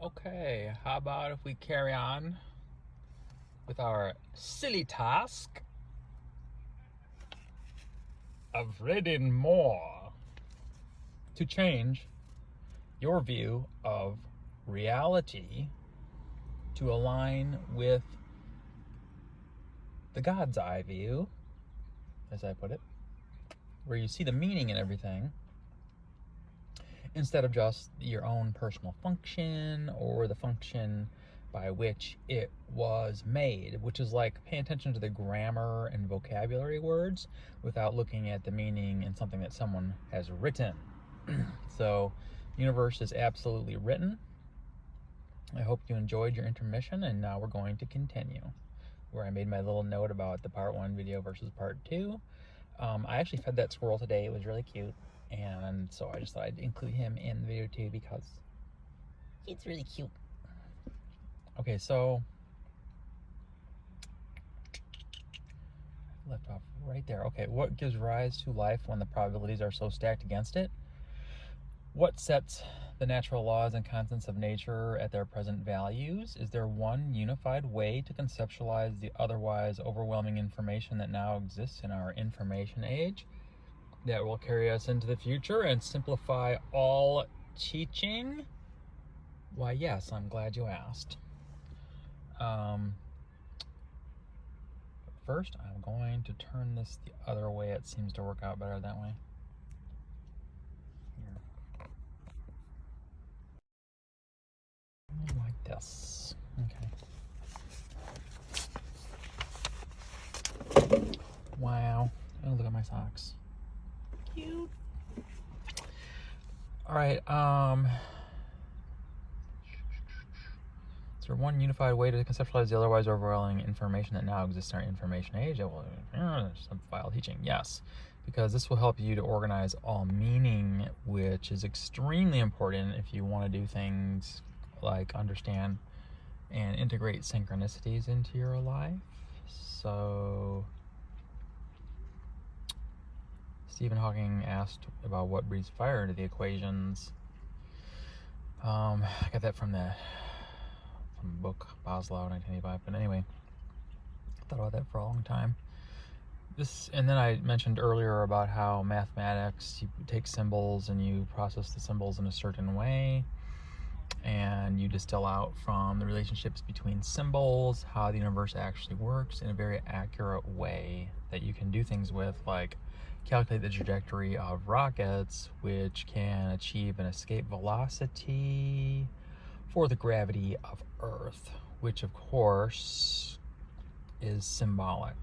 Okay, how about if we carry on with our silly task of reading more to change your view of reality to align with the God's eye view, as I put it, where you see the meaning in everything instead of just your own personal function or the function by which it was made, which is like paying attention to the grammar and vocabulary words without looking at the meaning in something that someone has written. So, universe is absolutely written. I hope you enjoyed your intermission, and now we're going to continue, where I made my little note about the part 1 video versus part 2. I actually fed that squirrel today. It was really cute, and so I just thought I'd include him in the video too because it's really cute. Okay, so left off right there. Okay, what gives rise to life when the probabilities are so stacked against it? What sets the natural laws and constants of nature at their present values? Is there one unified way to conceptualize the otherwise overwhelming information that now exists in our information age that will carry us into the future and simplify all teaching? Why, yes, I'm glad you asked. First, I'm going to turn this the other way. It seems to work out better that way. Here. Like this. Okay. Wow. Oh, look at my socks. Cute. All right. Is there one unified way to conceptualize the otherwise overwhelming information that now exists in our information age? It will simplify teaching. Yes, because this will help you to organize all meaning, which is extremely important if you want to do things like understand and integrate synchronicities into your life. So, Stephen Hawking asked about what breathes fire into the equations. I got that from the book Boslow 1985, but anyway, I thought about that for a long time. And then I mentioned earlier about how mathematics, you take symbols and you process the symbols in a certain way, and you distill out from the relationships between symbols how the universe actually works in a very accurate way that you can do things with, like calculate the trajectory of rockets, which can achieve an escape velocity for the gravity of Earth, which of course is symbolic.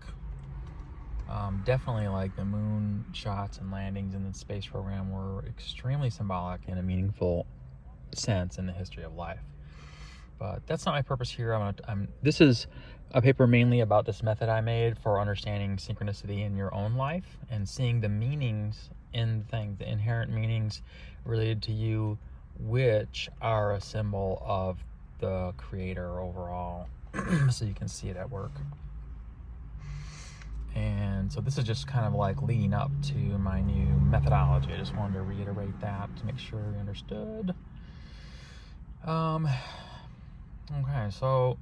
Definitely, like the moon shots and landings in the space program were extremely symbolic in a meaningful sense in the history of life. But that's not my purpose here. This is a paper mainly about this method I made for understanding synchronicity in your own life and seeing the meanings in things, the inherent meanings related to you, which are a symbol of the creator overall. So you can see it at work. And so this is just kind of like leading up to my new methodology. I just wanted to reiterate that to make sure you understood. Okay, so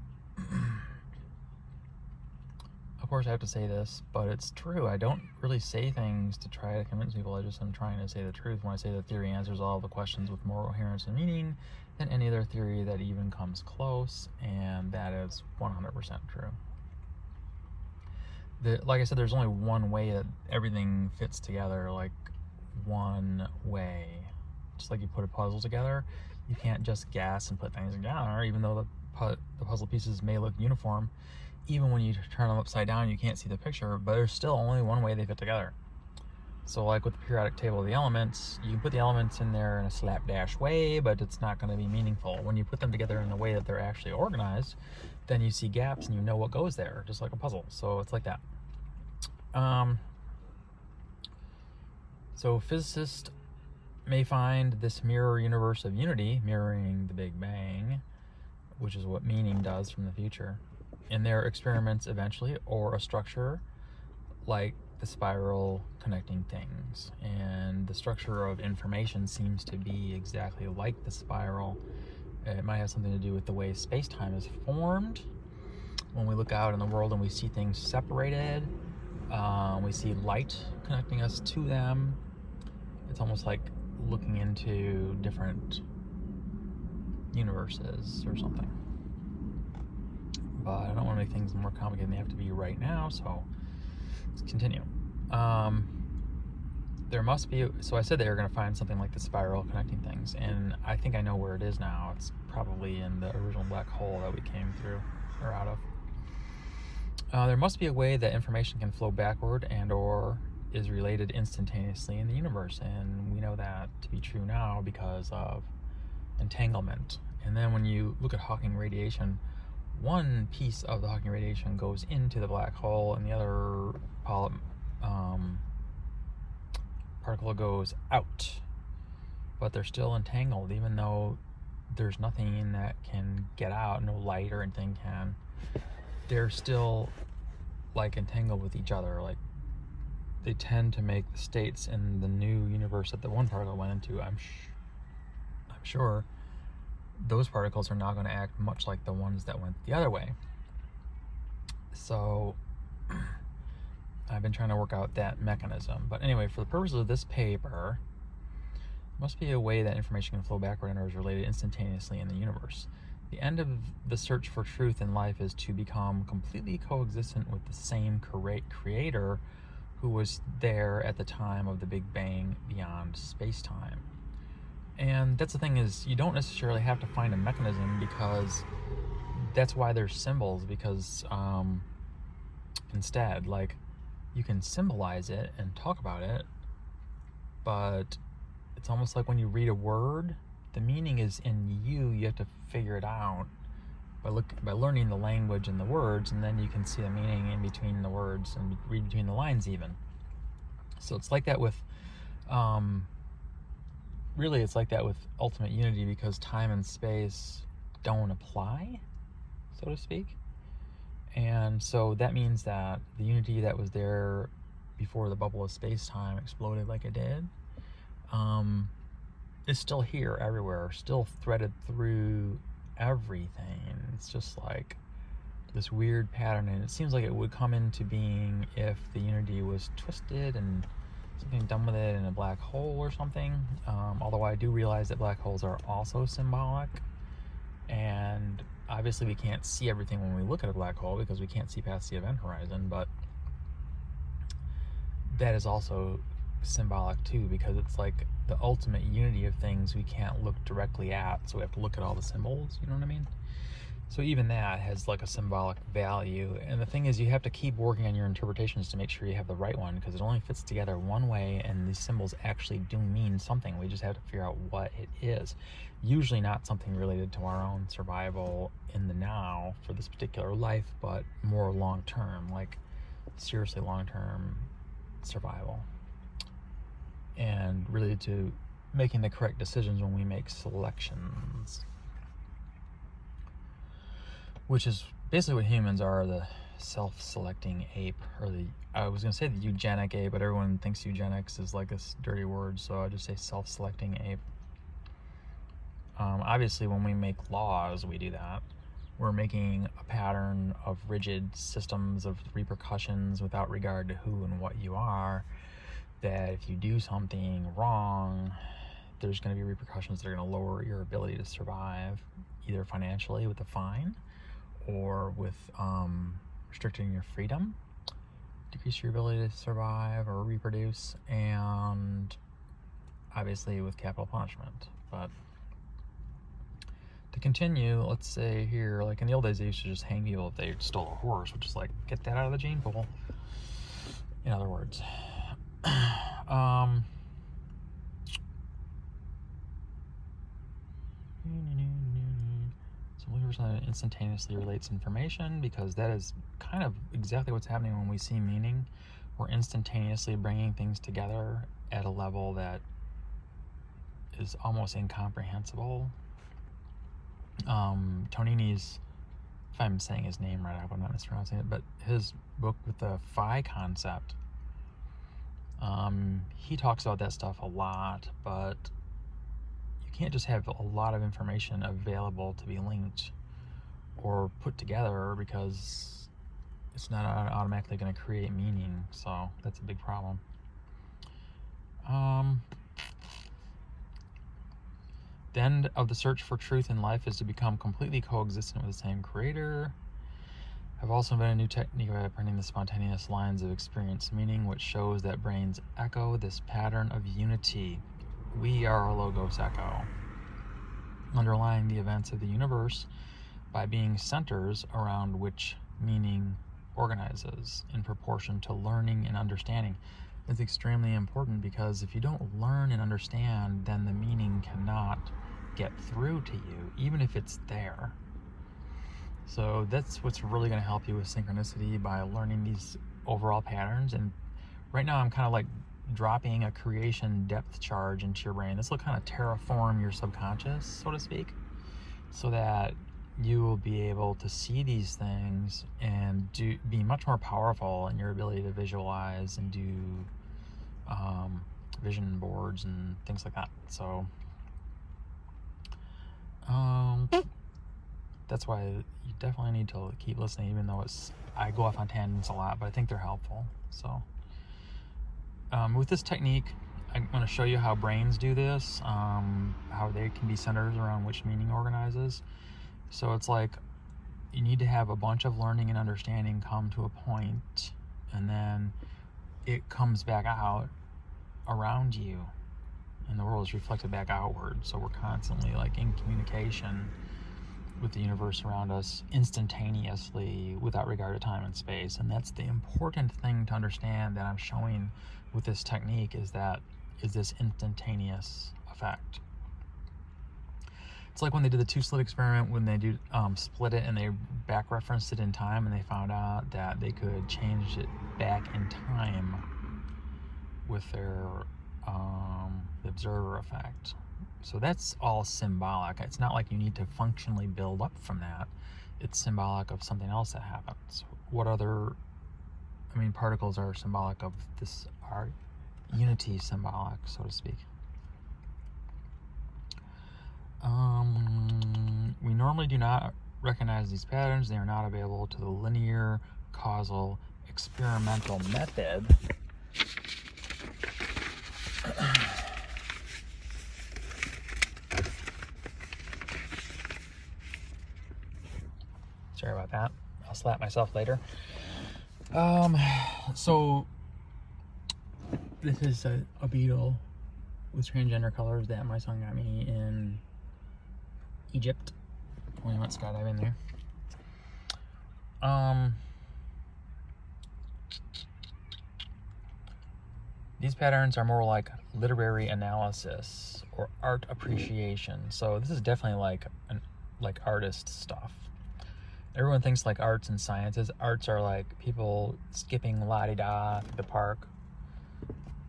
of course I have to say this, but it's true. I don't really say things to try to convince people. I just am trying to say the truth when I say the theory answers all the questions with more coherence and meaning than any other theory that even comes close, and that is 100% true. Like I said, there's only one way that everything fits together, like one way. Just like you put a puzzle together, you can't just guess and put things together, even though the puzzle pieces may look uniform. Even when you turn them upside down, you can't see the picture, but there's still only one way they fit together. So like with the periodic table of the elements, you can put the elements in there in a slapdash way, but it's not going to be meaningful. When you put them together in the way that they're actually organized, then you see gaps and you know what goes there, just like a puzzle. So it's like that. So physicists may find this mirror universe of unity, mirroring the Big Bang, which is what meaning does from the future, in their experiments eventually, or a structure like the spiral connecting things. And the structure of information seems to be exactly like the spiral It might have something to do with the way space-time is formed. When we look out in the world and we see things separated, we see light connecting us to them. It's almost like looking into different universes or something. But I don't want to make things more complicated than they have to be right now, so let's continue. There must be, so I said they were going to find something like the spiral connecting things, and I think I know where it is now. It's probably in the original black hole that we came through, or out of. There must be a way that information can flow backward and or is related instantaneously in the universe, and we know that to be true now because of entanglement. And then when you look at Hawking radiation, one piece of the Hawking radiation goes into the black hole and the other particle goes out, but they're still entangled, even though there's nothing that can get out, no light or anything can. They're still like entangled with each other. Like they tend to make the states in the new universe that the one particle went into. I'm sure those particles are not going to act much like the ones that went the other way. So I've been trying to work out that mechanism. But anyway, for the purposes of this paper, there must be a way that information can flow backward and is related instantaneously in the universe. The end of the search for truth in life is to become completely coexistent with the same creator who was there at the time of the Big Bang beyond space-time. And that's the thing, is you don't necessarily have to find a mechanism, because that's why there's symbols, because instead, like, you can symbolize it and talk about it, but it's almost like when you read a word, the meaning is in you. You have to figure it out by learning the language and the words, and then you can see the meaning in between the words and read between the lines even. So it's like that with really it's like that with ultimate unity, because time and space don't apply, so to speak. And so that means that the unity that was there before the bubble of space-time exploded like it did is still here everywhere, still threaded through everything. It's just like this weird pattern, and it seems like it would come into being if the unity was twisted and something done with it in a black hole or something. Although I do realize that black holes are also symbolic, and obviously we can't see everything when we look at a black hole because we can't see past the event horizon, but that is also symbolic too, because it's like the ultimate unity of things we can't look directly at, so we have to look at all the symbols, you know what I mean? So even that has like a symbolic value. And the thing is, you have to keep working on your interpretations to make sure you have the right one, because it only fits together one way, and these symbols actually do mean something. We just have to figure out what it is. Usually not something related to our own survival in the now for this particular life, but more long-term, like seriously long-term survival, and related to making the correct decisions when we make selections, which is basically what humans are, the self-selecting ape, or I was going to say the eugenic ape, but everyone thinks eugenics is like this dirty word, so I just say self-selecting ape. Obviously, when we make laws, we do that. We're making a pattern of rigid systems of repercussions without regard to who and what you are, that if you do something wrong, there's going to be repercussions that are going to lower your ability to survive, either financially with a fine, or with restricting your freedom, decrease your ability to survive or reproduce, and obviously with capital punishment. But to continue, let's say here, like in the old days, they used to just hang people if they stole a horse, which is like, get that out of the gene pool, in other words. So instantaneously relates information, because that is kind of exactly what's happening when we see meaning. We're instantaneously bringing things together at a level that is almost incomprehensible. Tonini's, if I'm saying his name right, I hope I'm not mispronouncing it, but his book with the phi concept, he talks about that stuff a lot, but you can't just have a lot of information available to be linked or put together, because it's not automatically going to create meaning. So that's a big problem. The end of the search for truth in life is to become completely coexistent with the same creator. I've also invented a new technique of printing the spontaneous lines of experience meaning, which shows that brains echo this pattern of unity. We are a logos echo, underlying the events of the universe by being centers around which meaning organizes in proportion to learning and understanding. It's extremely important, because if you don't learn and understand, then the meaning cannot get through to you, even if it's there. So that's what's really going to help you with synchronicity, by learning these overall patterns. And right now I'm kind of like dropping a creation depth charge into your brain. This will kind of terraform your subconscious, so to speak, so that you will be able to see these things and be much more powerful in your ability to visualize and do vision boards and things like that. So that's why you definitely need to keep listening, even though I go off on tangents a lot, but I think they're helpful. So with this technique, I'm going to show you how brains do this, how they can be centers around which meaning organizes. So it's like you need to have a bunch of learning and understanding come to a point, and then it comes back out around you, and the world is reflected back outward. So we're constantly like in communication with the universe around us instantaneously, without regard to time and space. And that's the important thing to understand that I'm showing with this technique, is this instantaneous effect. It's like when they did the two-slit experiment, when they split it and they back referenced it in time, and they found out that they could change it back in time with their the observer effect. So that's all symbolic. It's not like you need to functionally build up from that. It's symbolic of something else that happens. Particles are symbolic of this, are unity symbolic, so to speak. We normally do not recognize these patterns. They are not available to the linear, causal, experimental method. Sorry about that. I'll slap myself later. So this is a beetle with transgender colors that my son got me in Egypt when he went skydiving there. These patterns are more like literary analysis or art appreciation. So this is definitely like artist stuff. Everyone thinks like arts and sciences. Arts are like people skipping la-di-da through the park,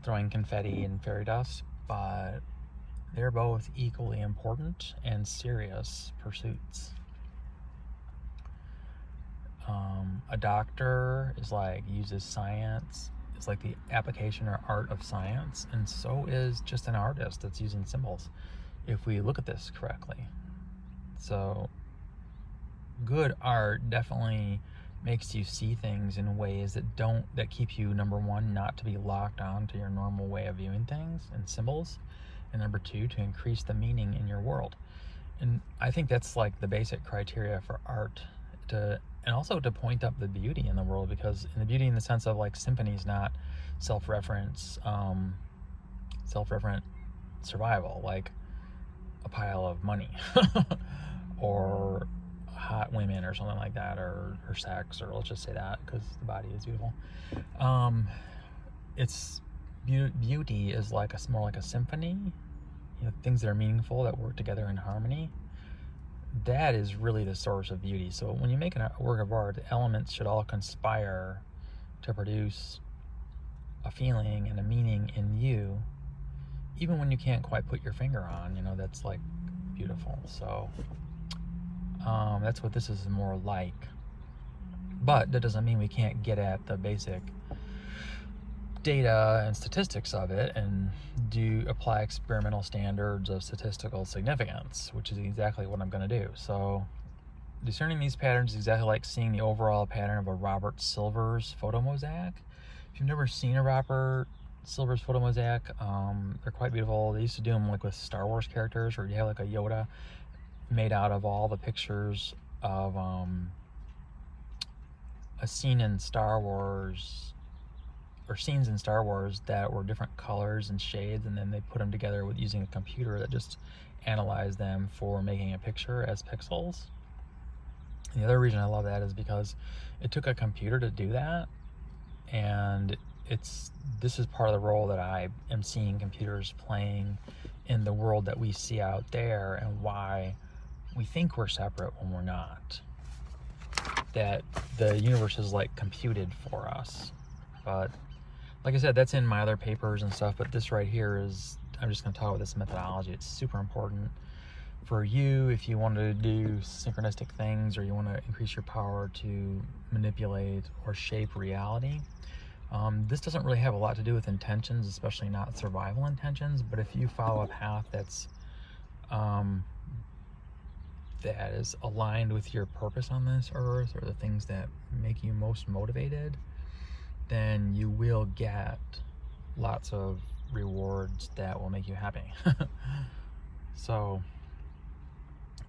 throwing confetti and fairy dust, but they're both equally important and serious pursuits. A doctor uses science. It's like the application or art of science, and so is just an artist that's using symbols, if we look at this correctly. So good art definitely makes you see things in ways that keep you, number one, not to be locked on to your normal way of viewing things and symbols, and number two, to increase the meaning in your world. And I think that's like the basic criteria for art, and also to point up the beauty in the world, because in the beauty in the sense of like symphonies, not self-referent survival, like a pile of money or hot women or something like that, or sex, or let's just say that because the body is beautiful. It's beauty is more like a symphony, things that are meaningful, that work together in harmony. That is really the source of beauty. So when you make a work of art, the elements should all conspire to produce a feeling and a meaning in you, even when you can't quite put your finger on. That's like beautiful. So that's what this is more like. But that doesn't mean we can't get at the basic data and statistics of it and apply experimental standards of statistical significance, which is exactly what I'm going to do. So discerning these patterns is exactly like seeing the overall pattern of a Robert Silver's photo mosaic. If you've never seen a Robert Silver's photo mosaic, they're quite beautiful. They used to do them like with Star Wars characters, where you have like a Yoda made out of all the pictures of a scene in Star Wars, or scenes in Star Wars that were different colors and shades, and then they put them together with using a computer that just analyzed them for making a picture as pixels. And the other reason I love that is because it took a computer to do that, and this is part of the role that I am seeing computers playing in the world that we see out there, and why we think we're separate when we're not. That the universe is like computed for us. But like I said, that's in my other papers and stuff, but this right here is, I'm just going to talk about this methodology. It's super important for you if you want to do synchronistic things, or you want to increase your power to manipulate or shape reality. This doesn't really have a lot to do with intentions, especially not survival intentions, but if you follow a path that is aligned with your purpose on this earth, or the things that make you most motivated, then you will get lots of rewards that will make you happy. So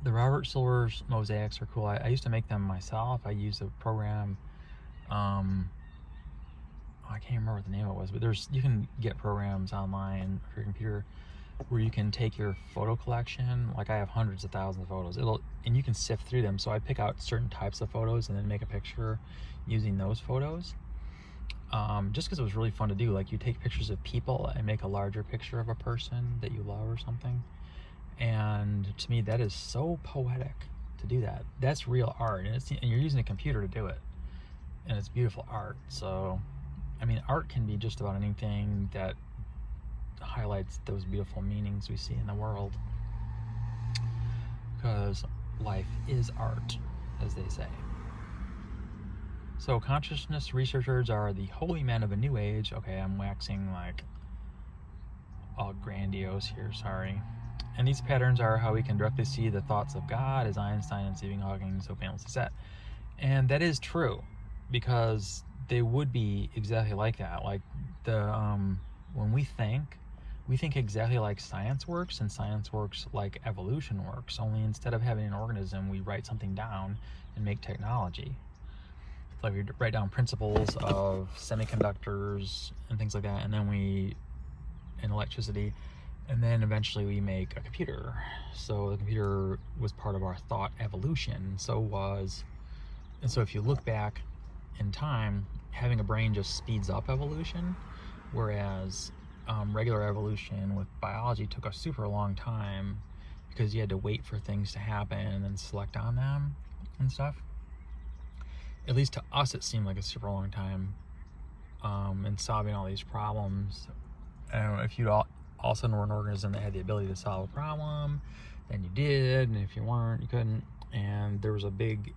the Robert Silver's mosaics are cool. I used to make them myself. I used a program, I can't remember what the name of it was, but you can get programs online for your computer where you can take your photo collection. Like I have hundreds of thousands of photos, and you can sift through them. So I pick out certain types of photos and then make a picture using those photos. Just because it was really fun to do. Like you take pictures of people and make a larger picture of a person that you love or something. And to me, that is so poetic to do that. That's real art, and you're using a computer to do it, and it's beautiful art. So, I mean, art can be just about anything that highlights those beautiful meanings we see in the world, because life is art, as they say. So consciousness researchers are the holy men of a new age. Okay, I'm waxing like all grandiose here, sorry. And these patterns are how we can directly see the thoughts of God, as Einstein and Stephen Hawking so famously said. And that is true, because they would be exactly like that. Like when we think exactly like science works, and science works like evolution works, only instead of having an organism, we write something down and make technology. Like we write down principles of semiconductors and things like that, and then and electricity, and then eventually we make a computer. So the computer was part of our thought evolution. And so if you look back in time, having a brain just speeds up evolution, whereas regular evolution with biology took a super long time, because you had to wait for things to happen and select on them and stuff. At least to us, it seemed like a super long time in solving all these problems. And if you all of a sudden were an organism that had the ability to solve a problem, then you did, and if you weren't, you couldn't. And there was a big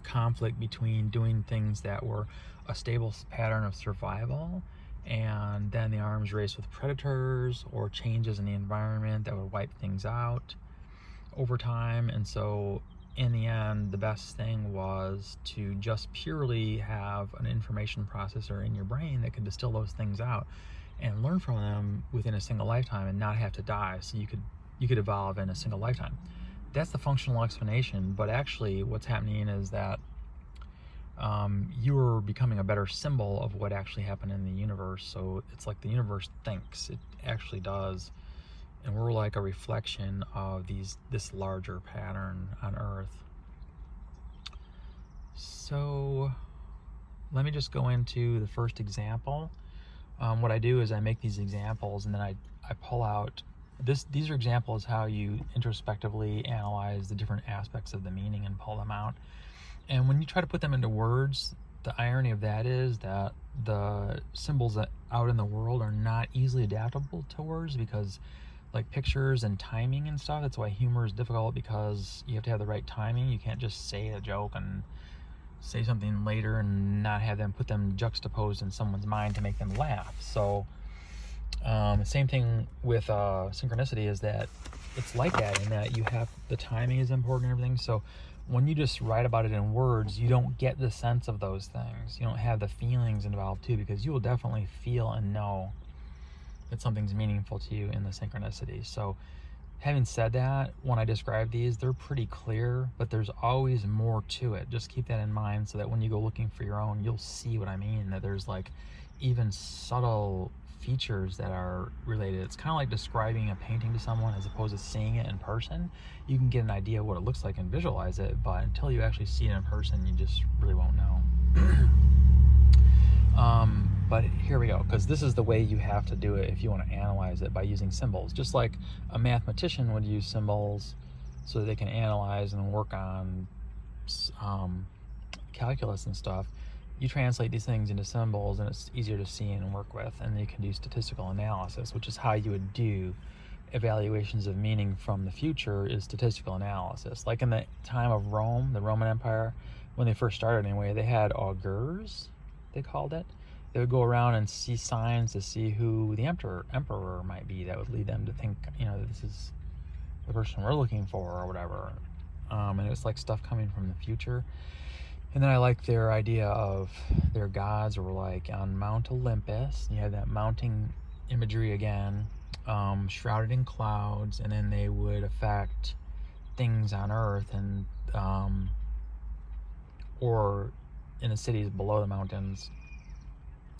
conflict between doing things that were a stable pattern of survival, and then the arms race with predators or changes in the environment that would wipe things out over time. And so in the end, the best thing was to just purely have an information processor in your brain that could distill those things out and learn from them within a single lifetime, and not have to die. So you could evolve in a single lifetime. That's the functional explanation. But actually what's happening is that you're becoming a better symbol of what actually happened in the universe. So it's like the universe thinks, it actually does, and we're like a reflection of this larger pattern on Earth. So let me just go into the first example. What I do is I make these examples, and then I pull out these are examples how you introspectively analyze the different aspects of the meaning and pull them out. And when you try to put them into words, the irony of that is that the symbols that out in the world are not easily adaptable to words, because like pictures and timing and stuff, that's why humor is difficult, because you have to have the right timing. You can't just say a joke and say something later and not have them put them juxtaposed in someone's mind to make them laugh. So same thing with synchronicity, is that it's like that, in that you have, the timing is important and everything. So when you just write about it in words, you don't get the sense of those things. You don't have the feelings involved too, because you will definitely feel and know that something's meaningful to you in the synchronicity. So having said that, when I describe these, they're pretty clear, but there's always more to it. Just keep that in mind, so that when you go looking for your own, you'll see what I mean, that there's like even subtle features that are related. It's kind of like describing a painting to someone as opposed to seeing it in person. You can get an idea of what it looks like and visualize it, but until you actually see it in person, you just really won't know. But here we go, because this is the way you have to do it if you want to analyze it, by using symbols. Just like a mathematician would use symbols so that they can analyze and work on calculus and stuff. You translate these things into symbols, and it's easier to see and work with, and you can do statistical analysis, which is how you would do evaluations of meaning from the future, is statistical analysis. Like in the time of Rome, the Roman Empire, when they first started anyway, they had augurs, they called it. They would go around and see signs to see who the emperor might be. That would lead them to think, that this is the person we're looking for, or whatever. And it was like stuff coming from the future. And then I like their idea of their gods were like on Mount Olympus. You have that mounting imagery again, shrouded in clouds, and then they would affect things on Earth, and or in the cities below the mountains.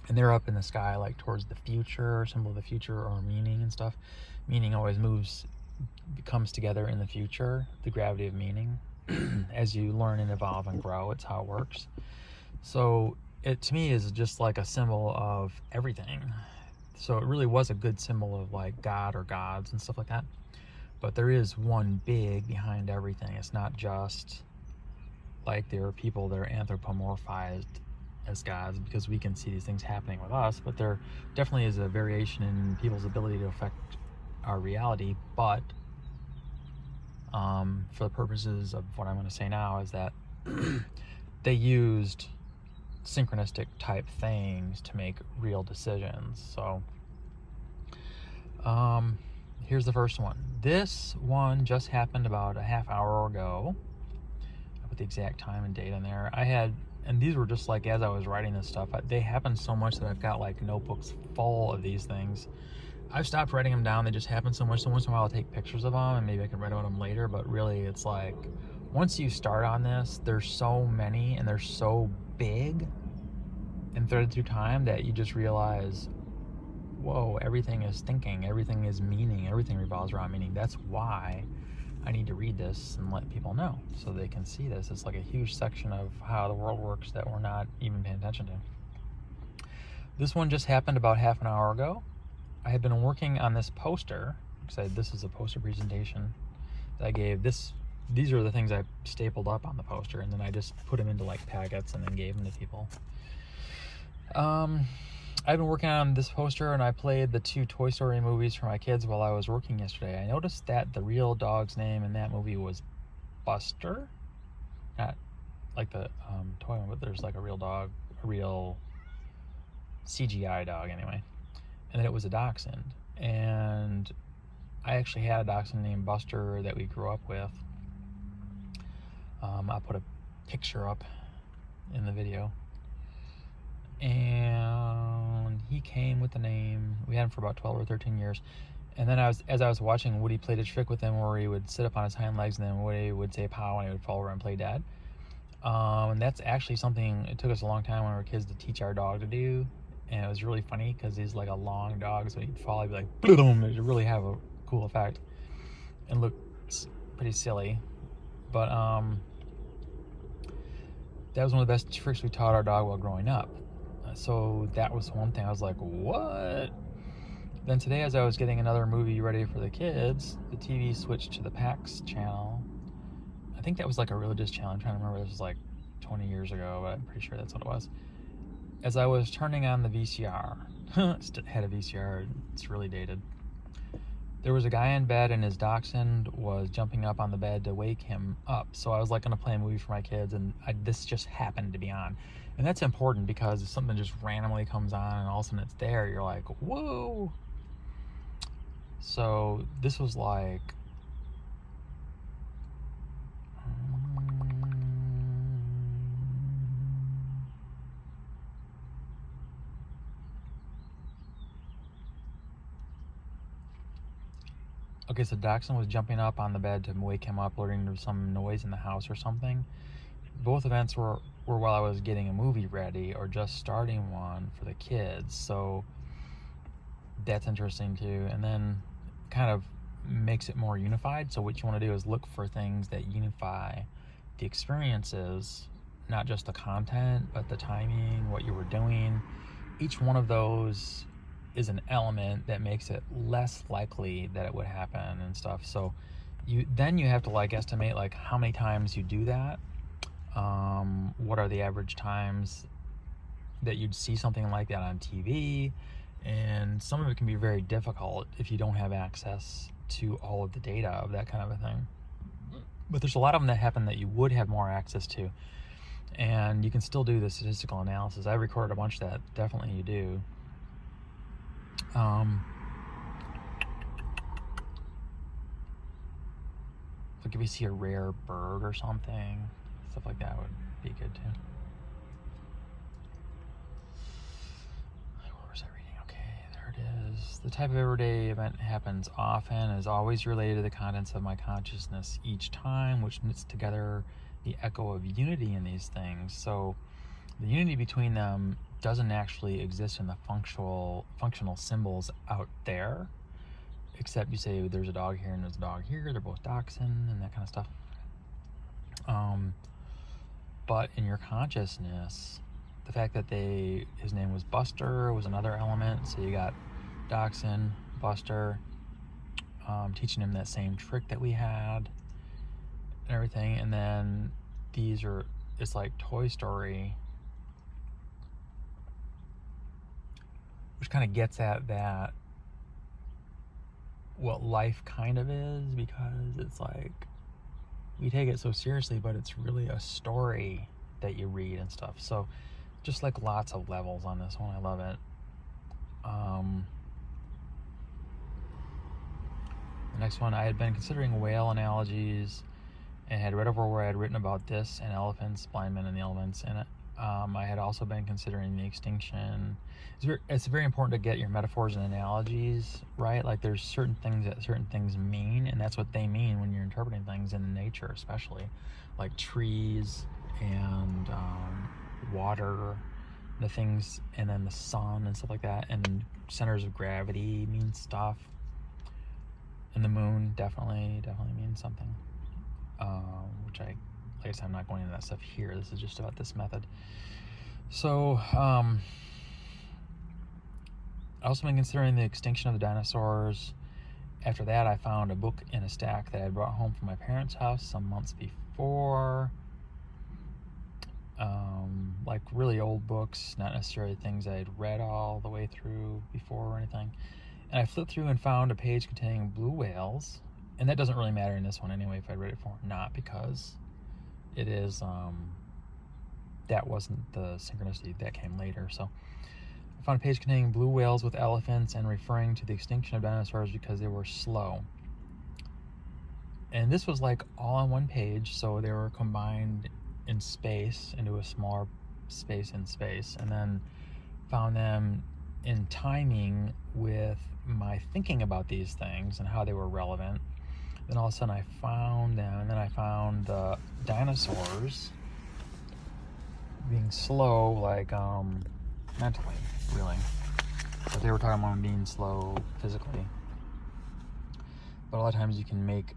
And they're up in the sky, like towards the future, symbol of the future, or meaning and stuff. Meaning always comes together in the future, the gravity of meaning. As you learn and evolve and grow, it's how it works. So it, to me, is just like a symbol of everything. So it really was a good symbol of like God or gods and stuff like that. But there is one big behind everything. It's not just like there are people that are anthropomorphized as gods, because we can see these things happening with us, but there definitely is a variation in people's ability to affect our reality. But for the purposes of what I'm going to say now, is that they used synchronistic type things to make real decisions. So here's the first one. This one just happened about a half hour ago. I put the exact time and date in there. And these were just like, as I was writing this stuff, they happen so much that I've got like notebooks full of these things. I've stopped writing them down. They just happen so much. So once in a while I'll take pictures of them, and maybe I can write about them later. But really, it's like, once you start on this, there's so many, and they're so big and threaded through time, that you just realize, whoa, everything is thinking, everything is meaning, everything revolves around meaning. That's why I need to read this and let people know, so they can see this. It's like a huge section of how the world works that we're not even paying attention to. This one just happened about half an hour ago. I had been working on this poster, because this is a poster presentation that I gave. These are the things I stapled up on the poster, and then I just put them into like packets and then gave them to people. I've been working on this poster, and I played the 2 Toy Story movies for my kids while I was working yesterday. I noticed that the real dog's name in that movie was Buster. Not like the toy one, but there's like a real dog, a real CGI dog anyway. And then it was a dachshund. And I actually had a dachshund named Buster that we grew up with. I'll put a picture up in the video. And he came with the name. We had him for about 12 or 13 years. And then as I was watching, Woody played a trick with him where he would sit up on his hind legs, and then Woody would say pow, and he would fall over and play dead. And that's actually something, it took us a long time when we were kids to teach our dog to do. And it was really funny, because he's like a long dog, so he'd fall, he'd be like, boom. It would really have a cool effect and look pretty silly. But that was one of the best tricks we taught our dog while growing up. So that was one thing I was like, what? Then today, as I was getting another movie ready for the kids, the TV switched to the PAX channel. I think that was like a religious channel. I'm trying to remember. This was like 20 years ago, but I'm pretty sure that's what it was. As I was turning on the VCR, it had a VCR, it's really dated. there was a guy in bed and his dachshund was jumping up on the bed to wake him up. So I was like going to play a movie for my kids, and this just happened to be on. And that's important, because if something just randomly comes on and all of a sudden it's there, you're like, whoa. So this was like, okay, so Dachshund was jumping up on the bed to wake him up, alerting to some noise in the house or something. Both events were while I was getting a movie ready or just starting one for the kids. So that's interesting too. And then kind of makes it more unified. So what you want to do is look for things that unify the experiences, not just the content, but the timing, what you were doing. Each one of those is an element that makes it less likely that it would happen and stuff. So you have to like estimate like how many times you do that. What are the average times that you'd see something like that on TV? And some of it can be very difficult if you don't have access to all of the data of that kind of a thing. But there's a lot of them that happen that you would have more access to, and you can still do the statistical analysis. I recorded a bunch of that. Definitely you do. Like if you see a rare bird or something, stuff like that would be good too. Where was I reading? Okay, there it is. The type of everyday event happens often, is always related to the contents of my consciousness each time, which knits together the echo of unity in these things. So the unity between them doesn't actually exist in the functional symbols out there, except you say there's a dog here and there's a dog here, they're both dachshund and that kind of stuff. But in your consciousness, the fact that his name was Buster was another element. So you got dachshund, Buster, teaching him that same trick that we had and everything. And then it's like Toy Story, which kind of gets at that, what life kind of is, because it's like we take it so seriously, but it's really a story that you read and stuff. So just like lots of levels on this one. I love it. The next one, I had been considering whale analogies and had read over where I had written about this and elephants, blind men and the elements in it. I had also been considering the extinction. It's very important to get your metaphors and analogies right. Like there's certain things that certain things mean, and that's what they mean when you're interpreting things in nature, especially like trees and water, the things, and then the sun and stuff like that, and centers of gravity mean stuff, and the moon definitely means something, which like I said, I'm not going into that stuff here. This is just about this method. So I've also been considering the extinction of the dinosaurs. After that, I found a book in a stack that I had brought home from my parents' house some months before. Like really old books, not necessarily things I had read all the way through before or anything. And I flipped through and found a page containing blue whales. And that doesn't really matter in this one anyway if I read it before or not, because it is, that wasn't the synchronicity, that came later. So I found a page containing blue whales with elephants and referring to the extinction of dinosaurs because they were slow. And this was like all on one page, so they were combined in space into a smaller space in space, and then found them in timing with my thinking about these things and how they were relevant. Then all of a sudden I found them, and then I found the dinosaurs being slow, like mentally, really. But they were talking about being slow physically. But a lot of times you can make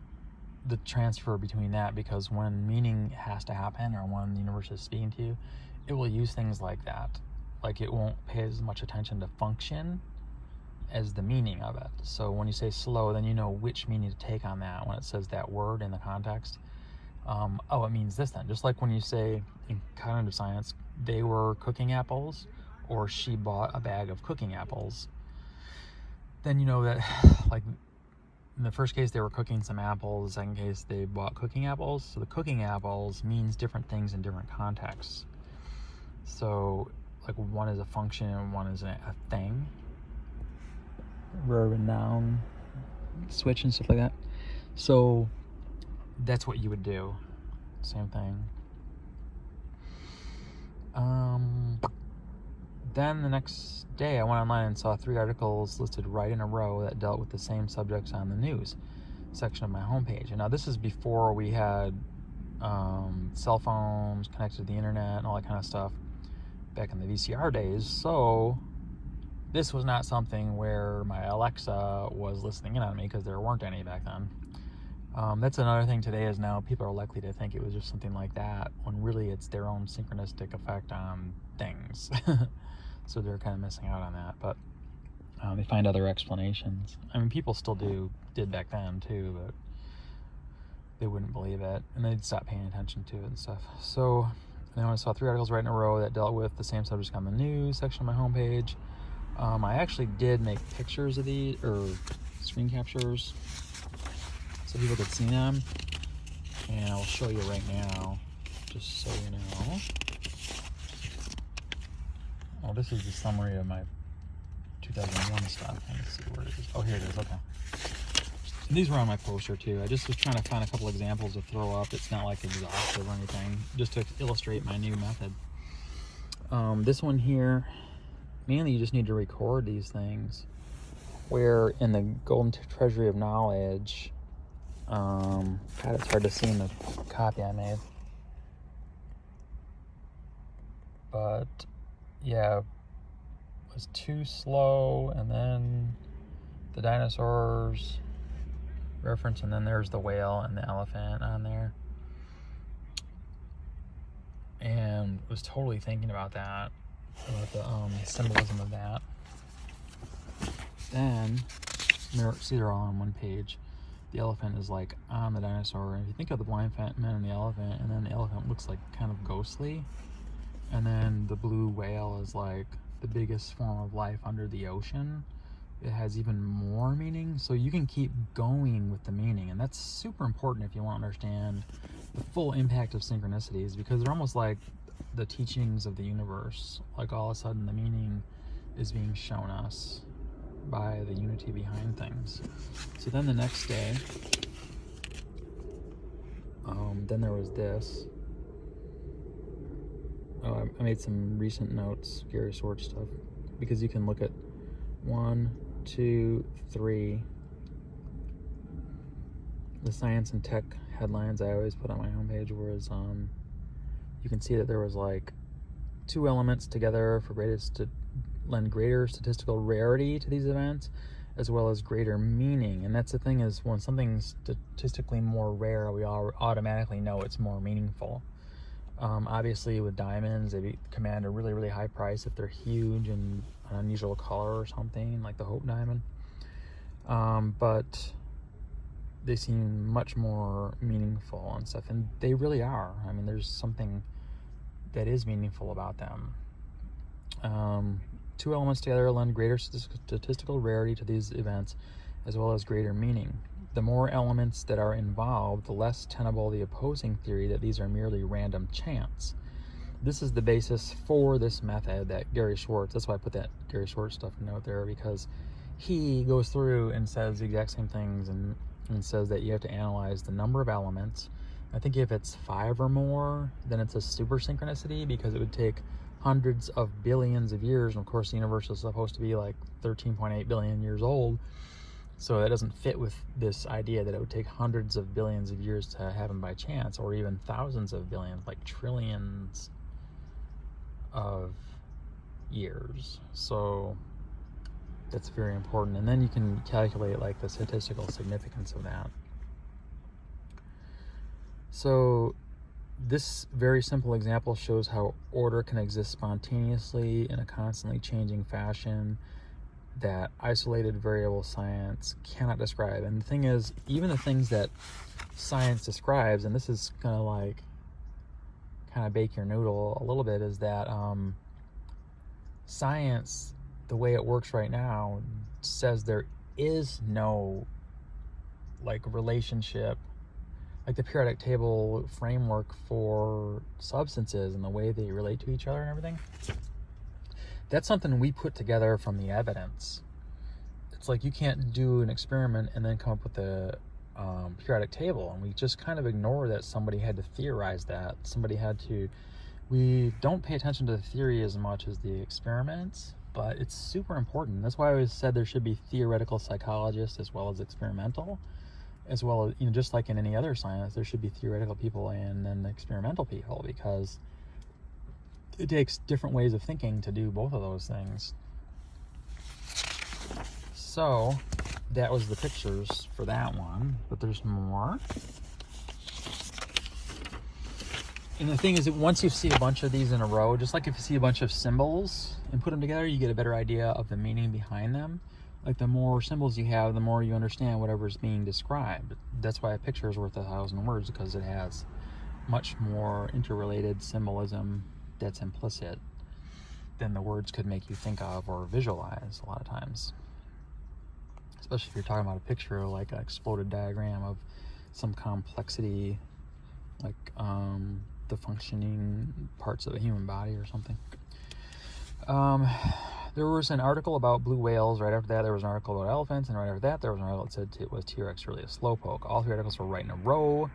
the transfer between that, because when meaning has to happen or when the universe is speaking to you, it will use things like that. Like it won't pay as much attention to function as the meaning of it. So when you say slow, then you know which meaning to take on that when it says that word in the context. Oh, it means this then. Just like when you say in cognitive science, they were cooking apples, or she bought a bag of cooking apples, then you know that like in the first case, they were cooking some apples. The second case, they bought cooking apples. So the cooking apples means different things in different contexts. So, like, one is a function and one is a thing. Verb and noun switch and stuff like that. So that's what you would do. Same thing. Then the next day I went online and saw 3 articles listed right in a row that dealt with the same subjects on the news section of my homepage. And now this is before we had cell phones connected to the internet and all that kind of stuff back in the VCR days. So this was not something where my Alexa was listening in on me, because there weren't any back then. That's another thing today, is now people are likely to think it was just something like that, when really it's their own synchronistic effect on things. So they're kind of missing out on that, but they find other explanations. I mean, people still did back then too, but they wouldn't believe it, and they'd stop paying attention to it and stuff. So then I saw 3 articles right in a row that dealt with the same subject on the news section of my homepage. I actually did make pictures of these, or screen captures, so people could see them, and I'll show you right now, just so you know. Oh, this is the summary of my 2001 stuff. Let's see where it is. Oh, here it is. Okay. And these were on my poster too. I just was trying to find a couple examples to throw up. It's not like exhaustive or anything, just to illustrate my new method. This one here, mainly you just need to record these things. Where in the Golden Treasury of Knowledge, God, it's hard to see in the copy I made. But yeah, it was too slow, and then the dinosaurs reference, and then there's the whale and the elephant on there. And was totally thinking about that, about the symbolism of that. Then, see, they're all on one page. The elephant is like on the dinosaur. And if you think of the blind man and the elephant, and then the elephant looks like kind of ghostly, and then the blue whale is like the biggest form of life under the ocean, it has even more meaning. So you can keep going with the meaning, and that's super important if you want to understand the full impact of synchronicities, because they're almost like the teachings of the universe. Like, all of a sudden the meaning is being shown us by the unity behind things. So then the next day, then there was this. Oh, I made some recent notes, Gary Swartz stuff, because you can look at 1, 2, 3. The science and tech headlines I always put on my homepage, whereas you can see that there was like 2 elements together for to lend greater statistical rarity to these events, as well as greater meaning. And that's the thing, is when something's statistically more rare, we all automatically know it's more meaningful. Obviously with diamonds, they command a really, really high price if they're huge and an unusual color or something, like the Hope Diamond. But they seem much more meaningful and stuff, and they really are. I mean, there's something that is meaningful about them. 2 elements together lend greater statistical rarity to these events, as well as greater meaning. The more elements that are involved, the less tenable the opposing theory that these are merely random chance. This is the basis for this method that Gary Swartz, that's why I put that Gary Swartz stuff note there, because he goes through and says the exact same things, and says that you have to analyze the number of elements. I think if it's 5 or more, then it's a super synchronicity, because it would take hundreds of billions of years, and of course the universe is supposed to be like 13.8 billion years old, so that doesn't fit with this idea that it would take hundreds of billions of years to happen by chance, or even thousands of billions, like trillions of years. So that's very important, and then you can calculate like the statistical significance of that. So this very simple example shows how order can exist spontaneously in a constantly changing fashion that isolated variable science cannot describe. And the thing is, even the things that science describes, and this is gonna like kind of bake your noodle a little bit, is that science, the way it works right now, says there is no like relationship, like the periodic table framework for substances and the way they relate to each other and everything, that's something we put together from the evidence. It's like you can't do an experiment and then come up with a periodic table, and we just kind of ignore that somebody had to theorize that. We don't pay attention to the theory as much as the experiments, but it's super important. That's why I always said there should be theoretical psychologists as well as experimental, as well as, just like in any other science, there should be theoretical people and then experimental people, because it takes different ways of thinking to do both of those things. So that was the pictures for that one, but there's more. And the thing is that once you see a bunch of these in a row, just like if you see a bunch of symbols and put them together, you get a better idea of the meaning behind them. Like the more symbols you have, the more you understand whatever's being described. That's why a picture is worth 1,000 words, because it has much more interrelated symbolism that's implicit than the words could make you think of or visualize a lot of times. Especially if you're talking about a picture like an exploded diagram of some complexity, like the functioning parts of a human body or something. There was an article about blue whales. Right after that, there was an article about elephants, and right after that, there was an article that said, was T-Rex really a slowpoke? All three articles were right in a row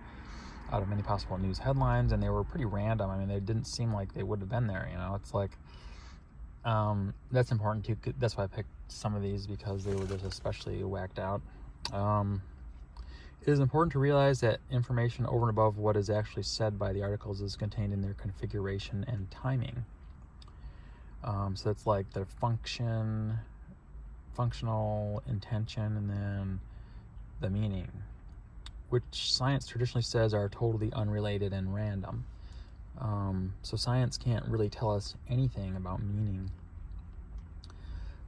out of many possible news headlines, and they were pretty random. I mean, they didn't seem like they would have been there. It's like that's important too. That's why I picked some of these, because they were just especially whacked out. It is important to realize that information over and above what is actually said by the articles is contained in their configuration and timing. So that's like the functional intention, and then the meaning, which science traditionally says are totally unrelated and random. So science can't really tell us anything about meaning.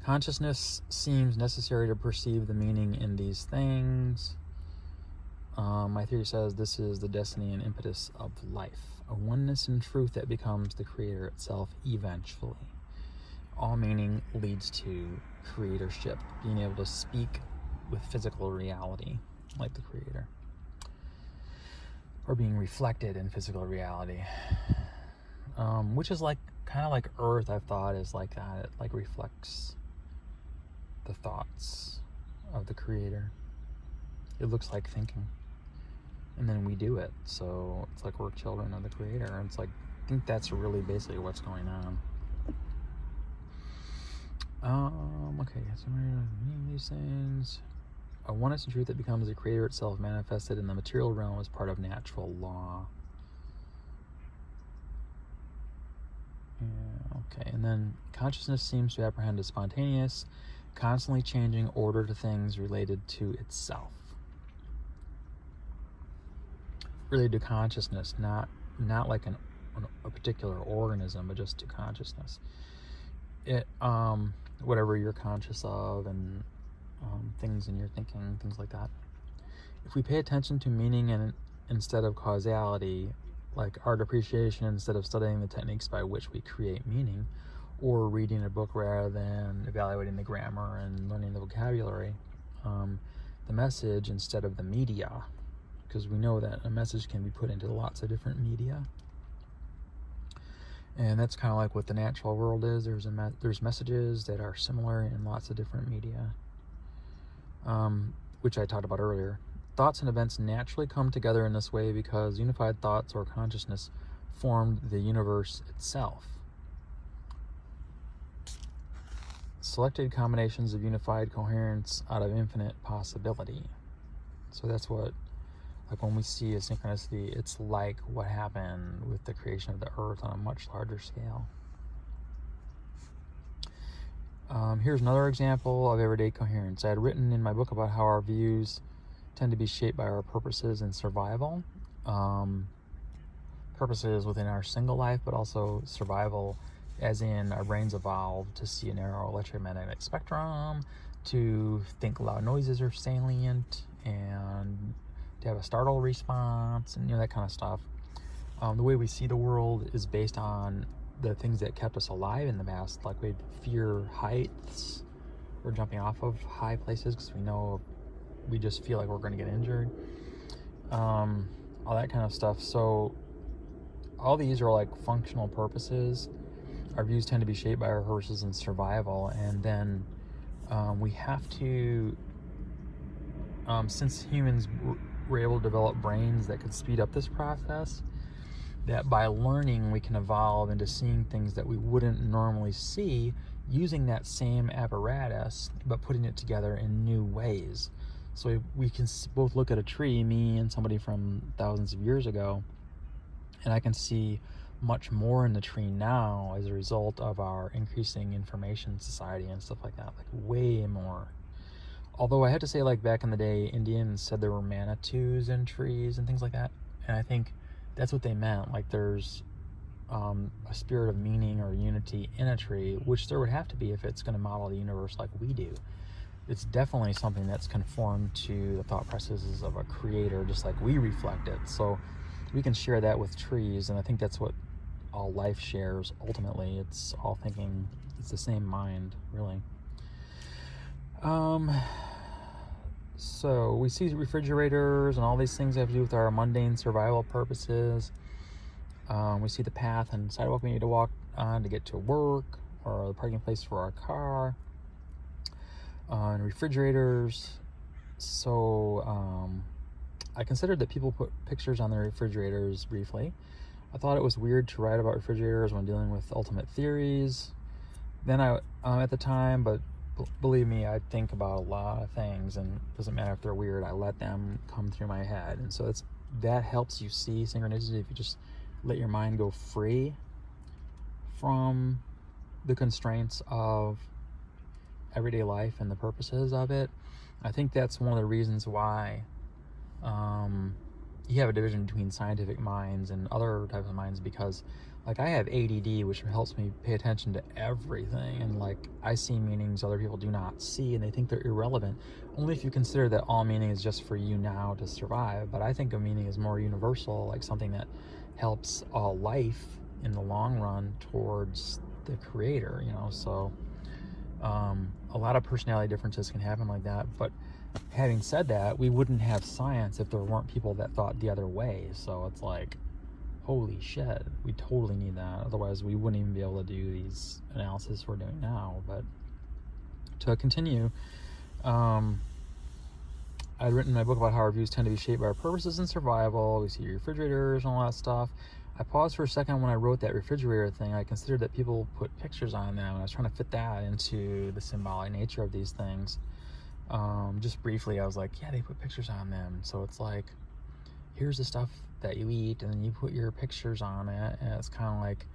Consciousness seems necessary to perceive the meaning in these things. My theory says this is the destiny and impetus of life, a oneness in truth that becomes the creator itself eventually. All meaning leads to creatorship, being able to speak with physical reality like the creator, or being reflected in physical reality, which is like kind of like Earth. I've thought is like that. It like reflects the thoughts of the creator. It looks like thinking, and then we do it. So it's like we're children of the creator, and it's like, I think that's really basically what's going on. Okay, so we're meaning these things. A oneness in truth that becomes the creator itself, manifested in the material realm as part of natural law. Yeah, okay, and then consciousness seems to apprehend a spontaneous, constantly changing order to things related to itself. Related to consciousness, not like a particular organism, but just to consciousness. It whatever you're conscious of, and things in your thinking, things like that. If we pay attention to meaning and instead of causality, like art appreciation instead of studying the techniques by which we create meaning, or reading a book rather than evaluating the grammar and learning the vocabulary, the message instead of the media, because we know that a message can be put into lots of different media. And that's kind of like what the natural world is. There's messages that are similar in lots of different media, which I talked about earlier. Thoughts and events naturally come together in this way because unified thoughts or consciousness formed the universe itself. Selected combinations of unified coherence out of infinite possibility. So that's what, like when we see a synchronicity, it's like what happened with the creation of the earth on a much larger scale. Here's another example of everyday coherence. I had written in my book about how our views tend to be shaped by our purposes and survival. Purposes within our single life, but also survival, as in our brains evolved to see a narrow electromagnetic spectrum, to think loud noises are salient, and to have a startle response, and that kind of stuff. The way we see the world is based on the things that kept us alive in the past, like we'd fear heights or jumping off of high places because we know we just feel like we're going to get injured. All that kind of stuff. So all these are like functional purposes. Our views tend to be shaped by our horses and survival, and then we have to, since humans were able to develop brains that could speed up this process, that by learning we can evolve into seeing things that we wouldn't normally see using that same apparatus, but putting it together in new ways. So we can both look at a tree, me and somebody from thousands of years ago, and I can see much more in the tree now as a result of our increasing information society and stuff like that, like way more. Although I have to say, like back in the day, Indians said there were manitous in trees and things like that, and I think that's what they meant. Like there's a spirit of meaning or unity in a tree, which there would have to be if it's going to model the universe like we do. It's definitely something that's conformed to the thought processes of a creator, just like we reflect it. So we can share that with trees, and I think that's what all life shares ultimately. It's all thinking, it's the same mind, really. So we see refrigerators and all these things that have to do with our mundane survival purposes. We see the path and sidewalk we need to walk on to get to work, or the parking place for our car, and refrigerators. So I considered that people put pictures on their refrigerators briefly. I thought it was weird to write about refrigerators when dealing with ultimate theories. Then at the time, but believe me, I think about a lot of things, and it doesn't matter if they're weird, I let them come through my head. And so that helps you see synchronicity if you just let your mind go free from the constraints of everyday life and the purposes of it. I think that's one of the reasons why you have a division between scientific minds and other types of minds, because like I have ADD, which helps me pay attention to everything, and like I see meanings other people do not see, and they think they're irrelevant only if you consider that all meaning is just for you now to survive. But I think of meaning as more universal, like something that helps all life in the long run towards the creator, so a lot of personality differences can happen like that. But having said that, we wouldn't have science if there weren't people that thought the other way. So it's like, holy shit, we totally need that. Otherwise, we wouldn't even be able to do these analysis we're doing now. But to continue, I'd written in my book about how our views tend to be shaped by our purposes and survival. We see refrigerators and all that stuff. I paused for a second when I wrote that refrigerator thing. I considered that people put pictures on them, and I was trying to fit that into the symbolic nature of these things. Just briefly, I was like, yeah, they put pictures on them. So it's like, here's the stuff that you eat, and then you put your pictures on it, and it's kind of like,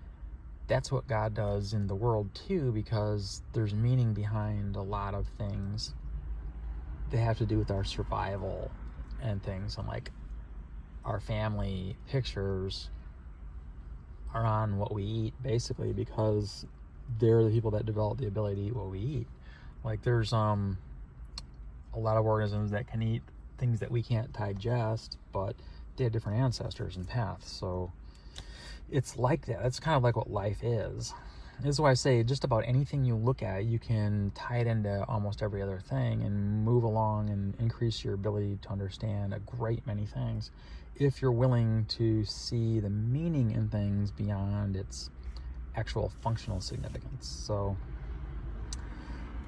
that's what God does in the world too, because there's meaning behind a lot of things that have to do with our survival and things. And like, our family pictures are on what we eat, basically, because they're the people that develop the ability to eat what we eat. Like there's a lot of organisms that can eat things that we can't digest, but they have different ancestors and paths. So it's like that. It's kind of like what life is. This is why I say just about anything you look at, you can tie it into almost every other thing and move along and increase your ability to understand a great many things if you're willing to see the meaning in things beyond its actual functional significance. So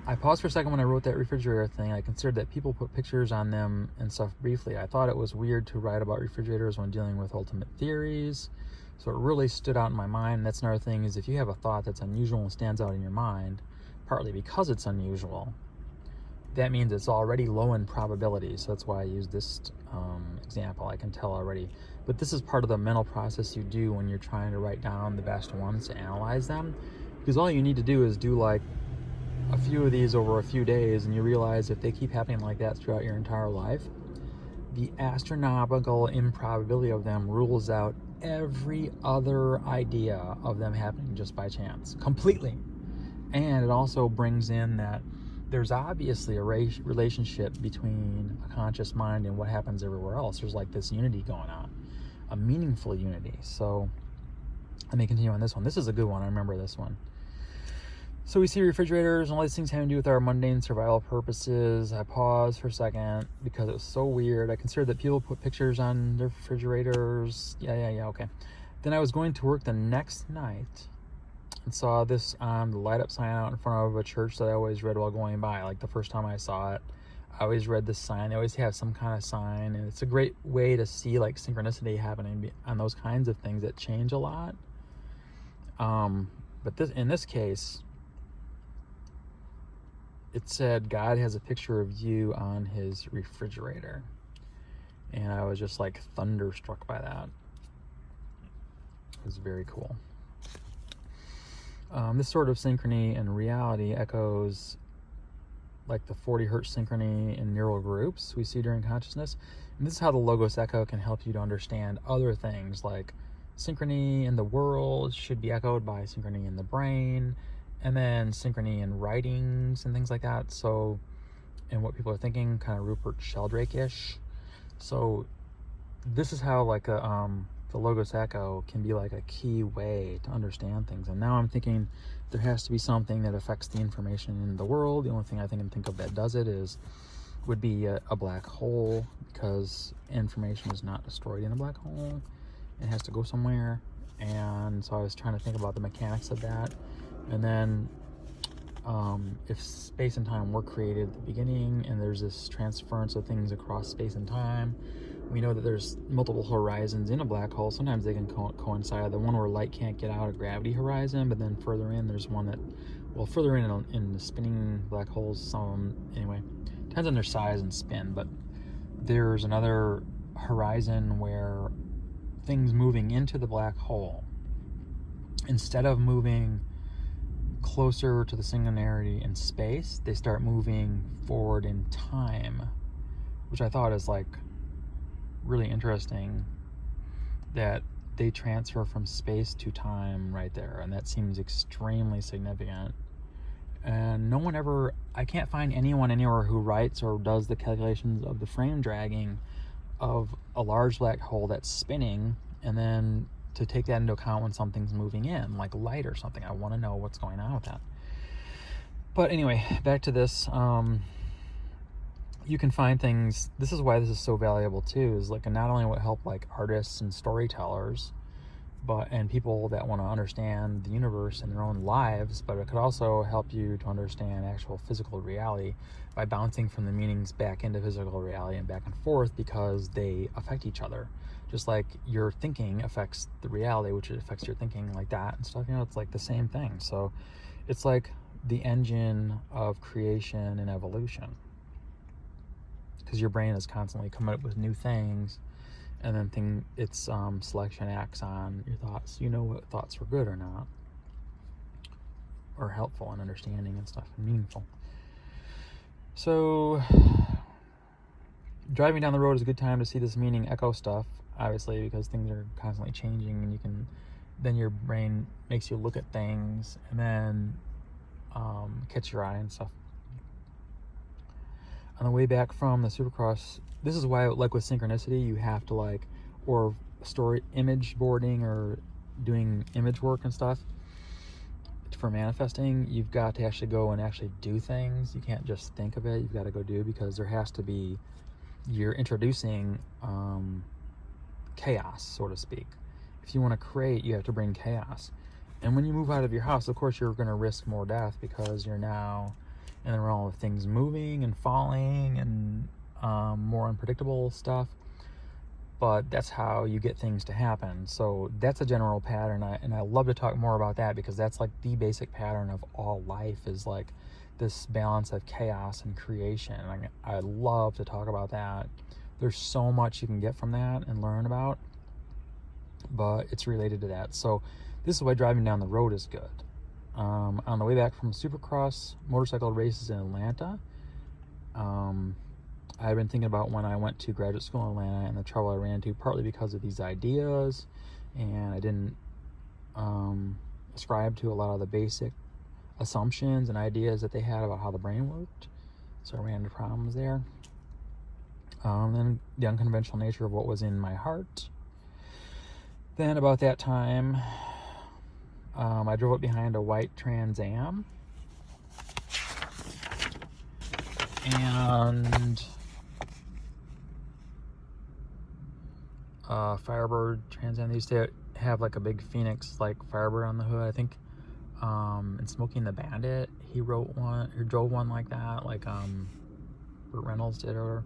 I paused for a second when I wrote that refrigerator thing. I considered that people put pictures on them and stuff briefly. I thought it was weird to write about refrigerators when dealing with ultimate theories. So it really stood out in my mind. That's another thing, is if you have a thought that's unusual and stands out in your mind, partly because it's unusual, that means it's already low in probability. So that's why I used this example. I can tell already. But this is part of the mental process you do when you're trying to write down the best ones to analyze them. Because all you need to do is do like a few of these over a few days, and you realize if they keep happening like that throughout your entire life, the astronomical improbability of them rules out every other idea of them happening just by chance completely. And it also brings in that there's obviously a relationship between a conscious mind and what happens everywhere else. There's like this unity going on, a meaningful unity. So let me continue on this one. This is a good one. I remember this one. So we see refrigerators and all these things having to do with our mundane survival purposes. I paused for a second because it was so weird. I considered that people put pictures on their refrigerators. Yeah, okay. Then I was going to work the next night and saw this on the light up sign out in front of a church that I always read while going by. Like the first time I saw it, I always read this sign. They always have some kind of sign, and it's a great way to see like synchronicity happening on those kinds of things that change a lot. But in this case, it said God has a picture of you on his refrigerator. And I was just like thunderstruck by that. It was very cool. This sort of synchrony and reality echoes like the 40 hertz synchrony in neural groups we see during consciousness. And this is how the Logos echo can help you to understand other things like synchrony in the world should be echoed by synchrony in the brain, and then synchrony in writings and things like that. So, and what people are thinking, kind of Rupert Sheldrake-ish. So this is how like the Logos echo can be like a key way to understand things. And now I'm thinking there has to be something that affects the information in the world. The only thing I can think of that does it would be a black hole, because information is not destroyed in a black hole. It has to go somewhere. And so I was trying to think about the mechanics of that. And then if space and time were created at the beginning and there's this transference of things across space and time, we know that there's multiple horizons in a black hole. Sometimes they can coincide. The one where light can't get out of gravity horizon, but then further in there's one that, well, further in the spinning black holes, some of them, anyway, depends on their size and spin, but there's another horizon where things moving into the black hole, instead of moving closer to the singularity in space, they start moving forward in time, which I thought is like really interesting, that they transfer from space to time right there, and that seems extremely significant. And no one ever, I can't find anyone anywhere who writes or does the calculations of the frame dragging of a large black hole that's spinning, and then to take that into account when something's moving in, like light or something. I want to know what's going on with that. But anyway, back to this. You can find things, this is why this is so valuable too, is like not only will it help like artists and storytellers, and people that want to understand the universe in their own lives, but it could also help you to understand actual physical reality by bouncing from the meanings back into physical reality and back and forth, because they affect each other. Just like your thinking affects the reality, which affects your thinking, like that and stuff, it's like the same thing. So it's like the engine of creation and evolution, because your brain is constantly coming up with new things, and then its selection acts on your thoughts. You know what thoughts were good or not, or helpful and understanding and stuff, and meaningful. So driving down the road is a good time to see this meaning echo stuff, obviously, because things are constantly changing, and then your brain makes you look at things and then catch your eye and stuff. On the way back from the Supercross, this is why, like with synchronicity, you have to or story image boarding or doing image work and stuff, for manifesting, you've got to actually go and actually do things. You can't just think of it, you've got to go do, because there has to be, you're introducing chaos, so to speak. If you want to create, you have to bring chaos. And when you move out of your house, of course, you're going to risk more death, because you're now in the realm of things moving and falling and more unpredictable stuff. But that's how you get things to happen. So that's a general pattern, and I love to talk more about that, because that's like the basic pattern of all life, is like this balance of chaos and creation. I love to talk about that. There's so much you can get from that and learn about, but it's related to that. So this is why driving down the road is good. On the way back from Supercross motorcycle races in Atlanta, I've been thinking about when I went to graduate school in Atlanta and the trouble I ran into, partly because of these ideas, and I didn't ascribe to a lot of the basic assumptions and ideas that they had about how the brain worked. So I ran into problems there. Then the unconventional nature of what was in my heart. Then about that time, I drove up behind a white Trans Am, And Firebird Trans Am. They used to have like a big Phoenix like Firebird on the hood. I think in Smoking the Bandit, he drove one like that, like Burt Reynolds did or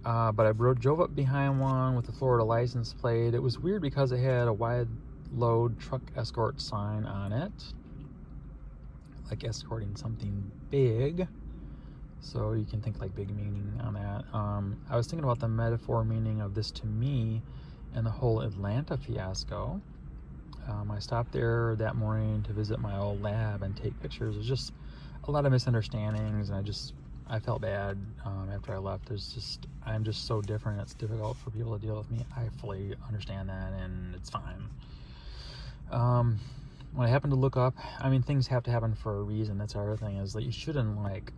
whatever. But I drove up behind one with the Florida license plate. It was weird because it had a wide load truck escort sign on it, like escorting something big. So you can think like big meaning on that. I was thinking about the metaphor meaning of this to me and the whole Atlanta fiasco. I stopped there that morning to visit my old lab and take pictures. There's just a lot of misunderstandings, and I felt bad after I left. I'm just so different. It's difficult for people to deal with me. I fully understand that, and it's fine. When I happened to look up, I mean, things have to happen for a reason. That's our other thing, is that you shouldn't like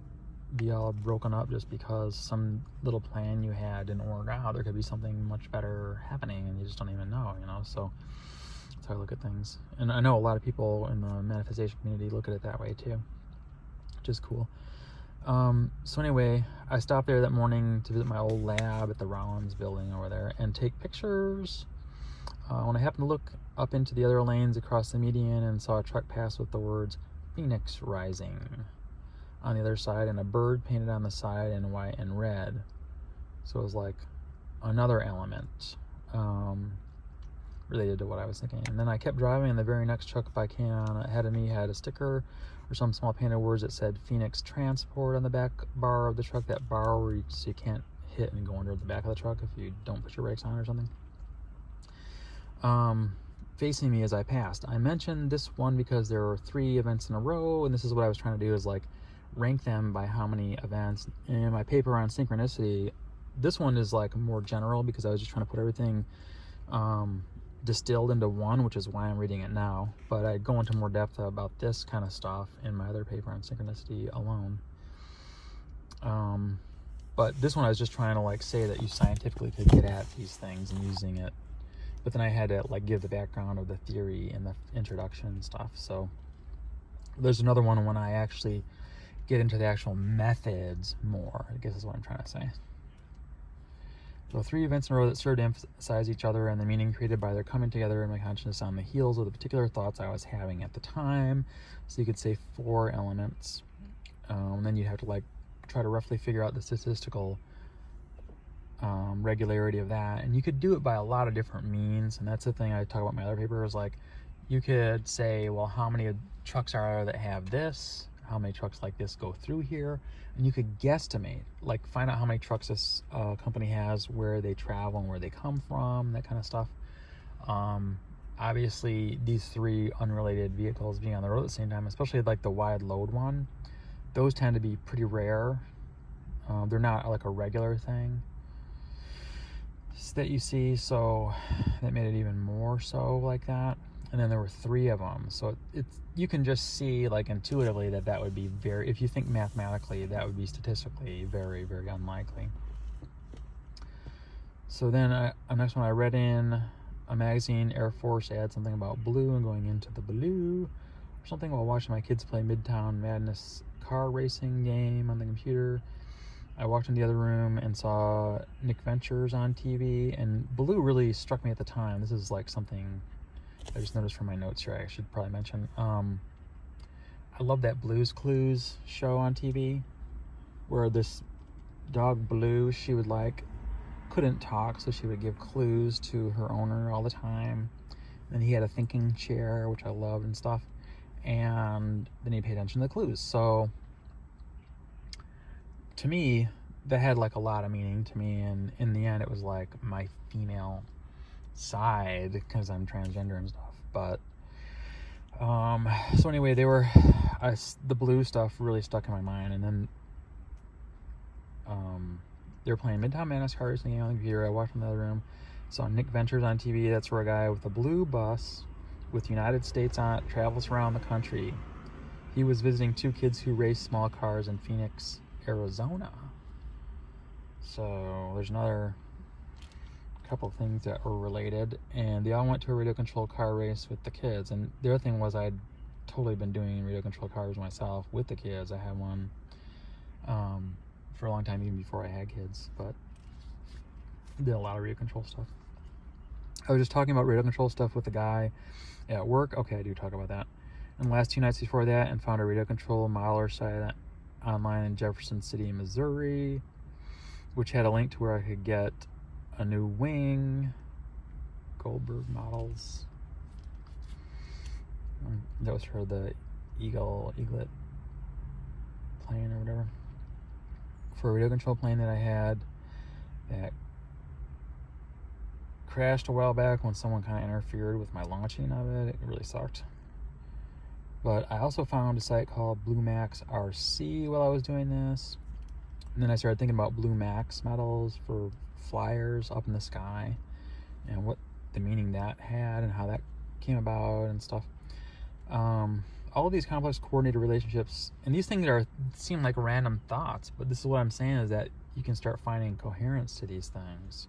be all broken up just because some little plan you had didn't work out. There could be something much better happening, and you just don't even know, So that's how I look at things. And I know a lot of people in the manifestation community look at it that way too, which is cool. So anyway, I stopped there that morning to visit my old lab at the Rollins building over there and take pictures. When I happened to look up into the other lanes across the median and saw a truck pass with the words Phoenix Rising on the other side and a bird painted on the side in white and red. So it was like another element related to what I was thinking. And then I kept driving, and the very next truck bike ahead of me had a sticker or some small painted words that said Phoenix Transport on the back bar of the truck. That bar where so you can't hit and go under the back of the truck if you don't put your brakes on or something. Facing me as I passed. I mentioned this one because there were 3 events in a row, and this is what I was trying to do, is like rank them by how many events. In my paper on synchronicity, this one is like more general because I was just trying to put everything distilled into one, which is why I'm reading it now. But I go into more depth about this kind of stuff in my other paper on synchronicity alone. But this one I was just trying to like say that you scientifically could get at these things and using it. But then I had to like give the background of the theory and the introduction and stuff. So there's another one when I actually get into the actual methods more, I guess is what I'm trying to say. So 3 events in a row that served to emphasize each other and the meaning created by their coming together in my consciousness on the heels of the particular thoughts I was having at the time. So you could say 4 elements. And then you'd have to like try to roughly figure out the statistical regularity of that. And you could do it by a lot of different means. And that's the thing I talk about in my other paper, is like you could say, well, how many trucks are there that have this? How many trucks like this go through here? And you could guesstimate, like find out how many trucks this company has, where they travel and where they come from, that kind of stuff. Obviously, these 3 unrelated vehicles being on the road at the same time, especially like the wide load one, those tend to be pretty rare. They're not like a regular thing that you see, so that made it even more so like that. And then there were 3 of them, so it's you can just see like intuitively that would be very, if you think mathematically, that would be statistically very, very unlikely. So then next one, I read in a magazine, Air Force ad, something about blue and going into the blue or something, while watching my kids play Midtown Madness car racing game on the computer. I walked in the other room and saw Nick Ventures on TV, and blue really struck me at the time. This is like something I just noticed from my notes here, I should probably mention. I love that Blue's Clues show on TV, where this dog Blue, she would like, couldn't talk, so she would give clues to her owner all the time. And he had a thinking chair, which I loved and stuff. And then he paid attention to the clues. So to me, that had like a lot of meaning to me. And in the end, it was like my female side, because I'm transgender and stuff. But so anyway, the blue stuff really stuck in my mind. And then they were playing Midtown Madness car racing game on the computer. I watched in the other room, saw Nick Ventures on TV. That's where a guy with a blue bus with United States on it travels around the country. He was visiting 2 kids who race small cars in Phoenix, Arizona. So there's another couple of things that were related, and they all went to a radio controlled car race with the kids. And the other thing was, I'd totally been doing radio controlled cars myself with the kids. I had one for a long time, even before I had kids, but did a lot of radio control stuff. I was just talking about radio control stuff with a guy at work. Okay, I do talk about that. And the last 2 nights before that, and found a radio control modeler site online in Jefferson City, Missouri, which had a link to where I could get a new wing, Goldberg models. That was for the eaglet plane or whatever. For a radio control plane that I had that crashed a while back when someone kind of interfered with my launching of it. It really sucked. But I also found a site called Blue Max RC while I was doing this. And then I started thinking about Blue Max medals for flyers up in the sky and what the meaning that had and how that came about and stuff. All of these complex coordinated relationships, and these things seem like random thoughts, but this is what I'm saying, is that you can start finding coherence to these things,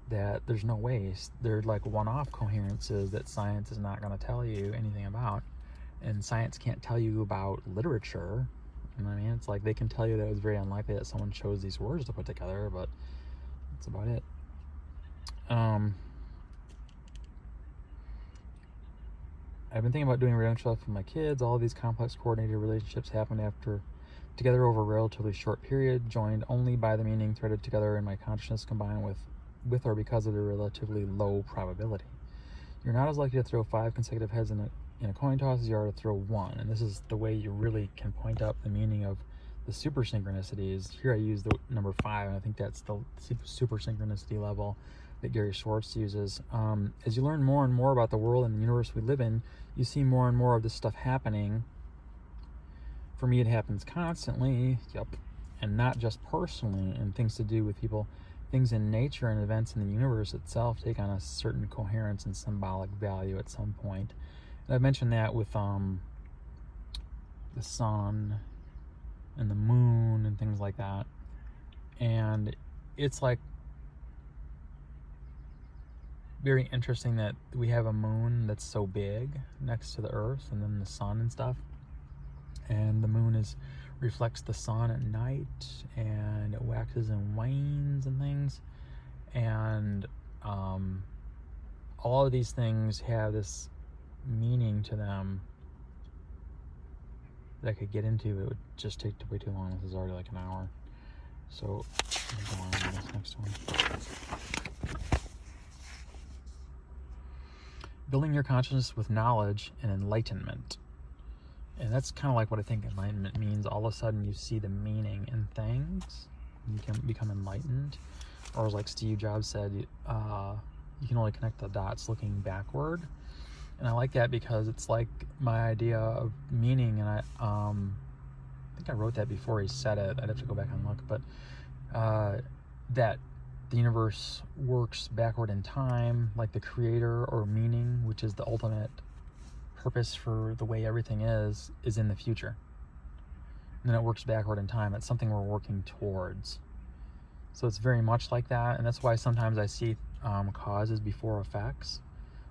that there's no waste. They're like one-off coherences that science is not going to tell you anything about, and science can't tell you about literature. You know what I mean? It's like they can tell you that it was very unlikely that someone chose these words to put together, but that's about it. I've been thinking about doing radio stuff with my kids. All of these complex coordinated relationships happen together over a relatively short period, joined only by the meaning threaded together in my consciousness, combined with or because of their relatively low probability. You're not as likely to throw 5 consecutive heads in a coin toss as you are to throw 1. And this is the way you really can point up the meaning of the super synchronicities. Here I use the number 5, and I think that's the super synchronicity level that Gary Schwartz uses. As you learn more and more about the world and the universe we live in, you see more and more of this stuff happening. For me, it happens constantly, and not just personally, and things to do with people. Things in nature and events in the universe itself take on a certain coherence and symbolic value at some point. And I've mentioned that with the sun and the moon and things like that. And it's like very interesting that we have a moon that's so big next to the earth, and then the sun and stuff. And the moon reflects the sun at night, and it waxes and wanes and things. And all of these things have this meaning to them that I could get into. It would just take way too long. This is already like an hour. So I'll go on to this next one. Building your consciousness with knowledge and enlightenment. And that's kind of like what I think enlightenment means. All of a sudden you see the meaning in things. You can become enlightened. Or as like Steve Jobs said, you can only connect the dots looking backward. And I like that because it's like my idea of meaning. And I think I wrote that before he said it. I'd have to go back and look. But that the universe works backward in time, like the creator or meaning, which is the ultimate purpose for the way everything is in the future. And then it works backward in time. It's something we're working towards. So it's very much like that, and that's why sometimes I see causes before effects.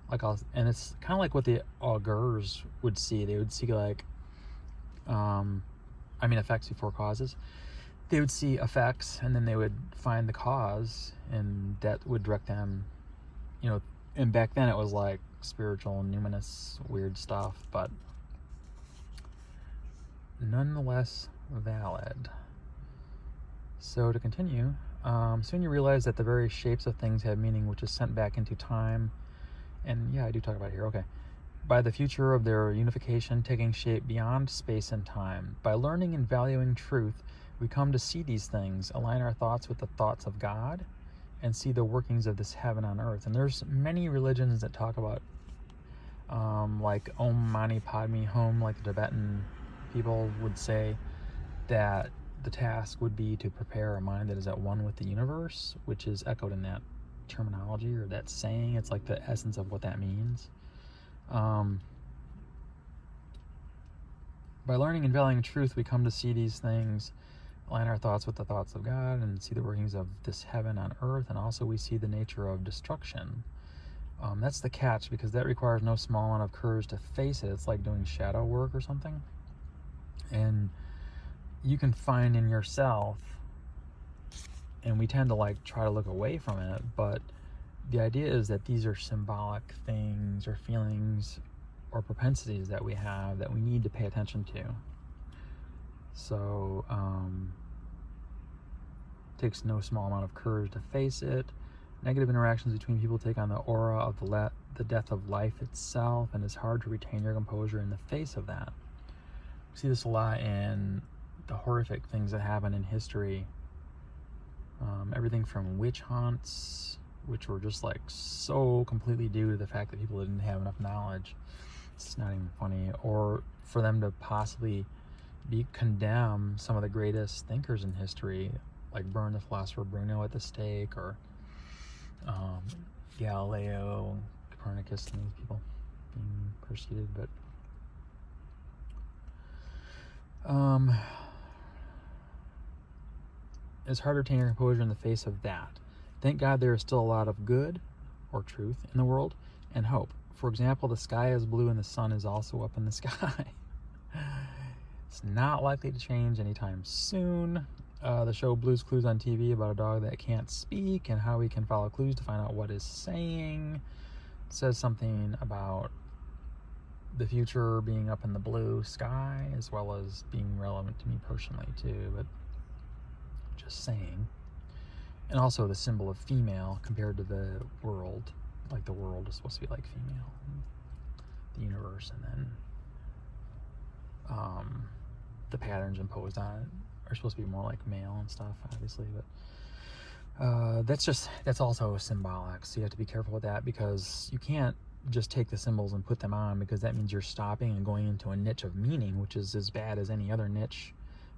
And it's kind of like what the augurs would see. They would see like, effects before causes. They would see effects, and then they would find the cause, and that would direct them, and back then it was like spiritual, numinous, weird stuff, but nonetheless valid. So to continue, soon you realize that the very shapes of things have meaning, which is sent back into time. And yeah, I do talk about it here, okay. By the future of their unification taking shape beyond space and time. By learning and valuing truth, we come to see these things, align our thoughts with the thoughts of God, and see the workings of this heaven on earth. And there's many religions that talk about like Om Mani Padme Hum, like the Tibetan people would say that the task would be to prepare a mind that is at one with the universe, which is echoed in that terminology or that saying. It's like the essence of what that means. By learning and valuing truth, we come to see these things, align our thoughts with the thoughts of God, and see the workings of this heaven on earth, and also we see the nature of destruction. That's the catch, because that requires no small amount of courage to face it. It's like doing shadow work or something. And you can find in yourself and we tend to like try to look away from it, but the idea is that these are symbolic things or feelings or propensities that we have that we need to pay attention to. So it takes no small amount of courage to face it. Negative interactions between people take on the aura of the death of life itself, and it's hard to retain your composure in the face of that. We see this a lot in the horrific things that happen in history. Everything from witch hunts, which were just like so completely due to the fact that people didn't have enough knowledge. It's not even funny. Or for them to possibly condemn some of the greatest thinkers in history, like burn the philosopher Bruno at the stake, or Galileo, Copernicus, and these people being persecuted. But it's hard to retain your composure in the face of that. Thank God there is still a lot of good or truth in the world and hope. For example, the sky is blue and the sun is also up in the sky. It's not likely to change anytime soon. The show Blue's Clues on TV about a dog that can't speak and how he can follow clues to find out what it's saying. It says something about the future being up in the blue sky, as well as being relevant to me personally too, but just saying. And also the symbol of female compared to the world. Like the world is supposed to be like female, the universe, and then the patterns imposed on it are supposed to be more like male and stuff, obviously. But that's also symbolic, so you have to be careful with that, because you can't just take the symbols and put them on, because that means you're stopping and going into a niche of meaning, which is as bad as any other niche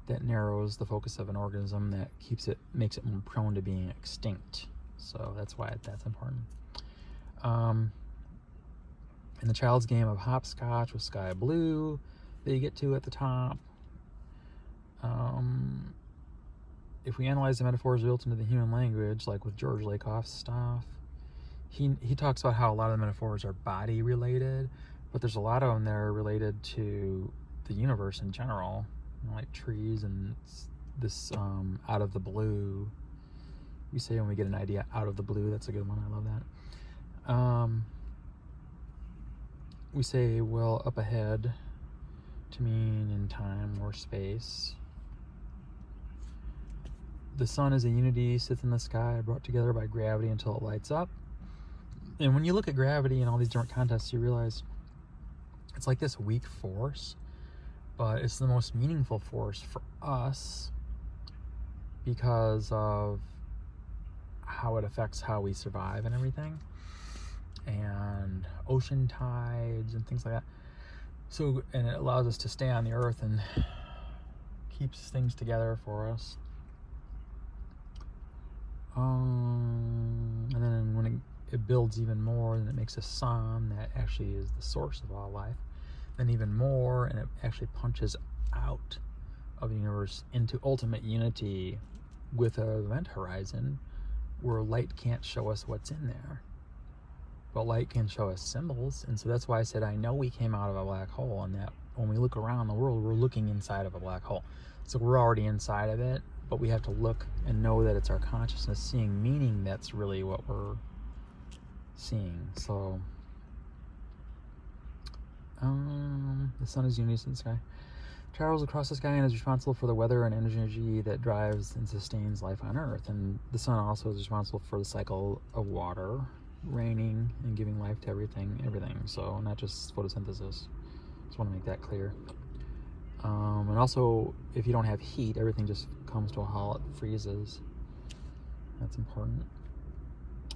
that narrows the focus of an organism, that makes it more prone to being extinct. So that's why that's important. In the child's game of hopscotch with sky blue that you get to at the top, if we analyze the metaphors built into the human language, like with George Lakoff's stuff, he talks about how a lot of the metaphors are body related, but there's a lot of them that are related to the universe in general, like trees and this out of the blue. We say when we get an idea out of the blue, that's a good one, I love that. We say, well, up ahead to mean in time or space. The sun is a unity, sits in the sky, brought together by gravity until it lights up. And when you look at gravity in all these different contexts, you realize it's like this weak force, but it's the most meaningful force for us because of how it affects how we survive and everything, and ocean tides and things like that. So, and it allows us to stay on the earth and keeps things together for us. And then when it builds even more, then it makes a sun that actually is the source of all life. Then even more, and it actually punches out of the universe into ultimate unity with an event horizon where light can't show us what's in there, but light can show us symbols. And so that's why I said I know we came out of a black hole, and that when we look around the world, we're looking inside of a black hole. So we're already inside of it, but we have to look and know that it's our consciousness seeing meaning. That's really what we're seeing. So the sun is unity in the sky, travels across the sky, and is responsible for the weather and energy that drives and sustains life on Earth. And the sun also is responsible for the cycle of water, raining, and giving life to everything. So not just photosynthesis. Just want to make that clear. And also, if you don't have heat, everything just comes to a halt, freezes. That's important.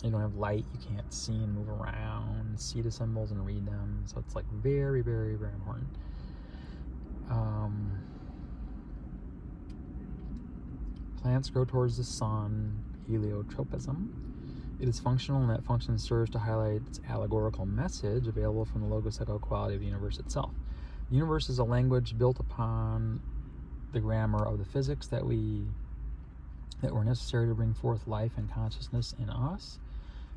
You don't have light, you can't see and move around, see the symbols and read them. So it's like very, very, very important. Plants grow towards the sun, heliotropism. It is functional, and that function serves to highlight its allegorical message available from the logocycle quality of the universe itself. The universe is a language built upon the grammar of the physics that were necessary to bring forth life and consciousness in us.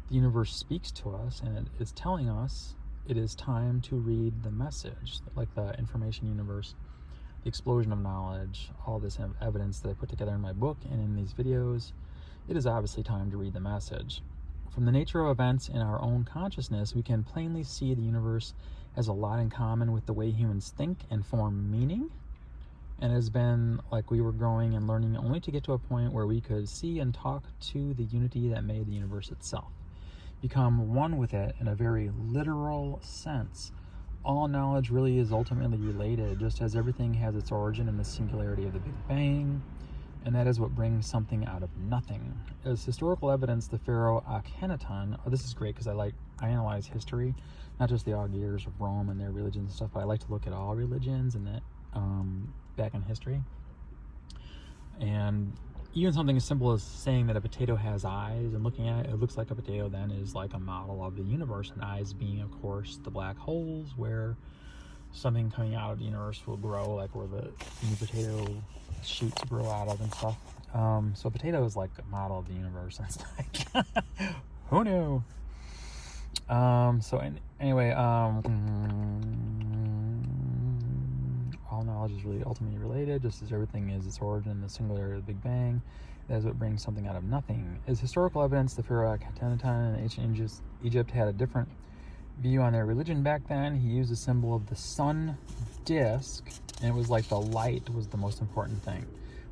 The universe speaks to us, and it is telling us it is time to read the message, like the information universe, the explosion of knowledge, all this evidence that I put together in my book and in these videos It is obviously time to read the message. From the nature of events in our own consciousness, we can plainly see the universe has a lot in common with the way humans think and form meaning. And it has been like we were growing and learning only to get to a point where we could see and talk to the unity that made the universe itself, become one with it in a very literal sense. All knowledge really is ultimately related, just as everything has its origin in the singularity of the Big Bang, and that is what brings something out of nothing. As historical evidence, the pharaoh Akhenaten, this is great because I analyze history, not just the augurs of Rome and their religions and stuff, but I like to look at all religions and that back in history. And even something as simple as saying that a potato has eyes and looking at it, it looks like a potato, then is like a model of the universe, and eyes being, of course, the black holes where something coming out of the universe will grow, like where the new potato shoots grow out of and stuff. So potato is like a model of the universe. And it's like, who knew? Anyway, all knowledge is really ultimately related, just as everything is its origin in the singularity of the Big Bang. That is what brings something out of nothing. As historical evidence, the pharaoh Akhenaten in ancient Egypt had a different view on their religion back then. He used a symbol of the sun disk, and it was like the light was the most important thing,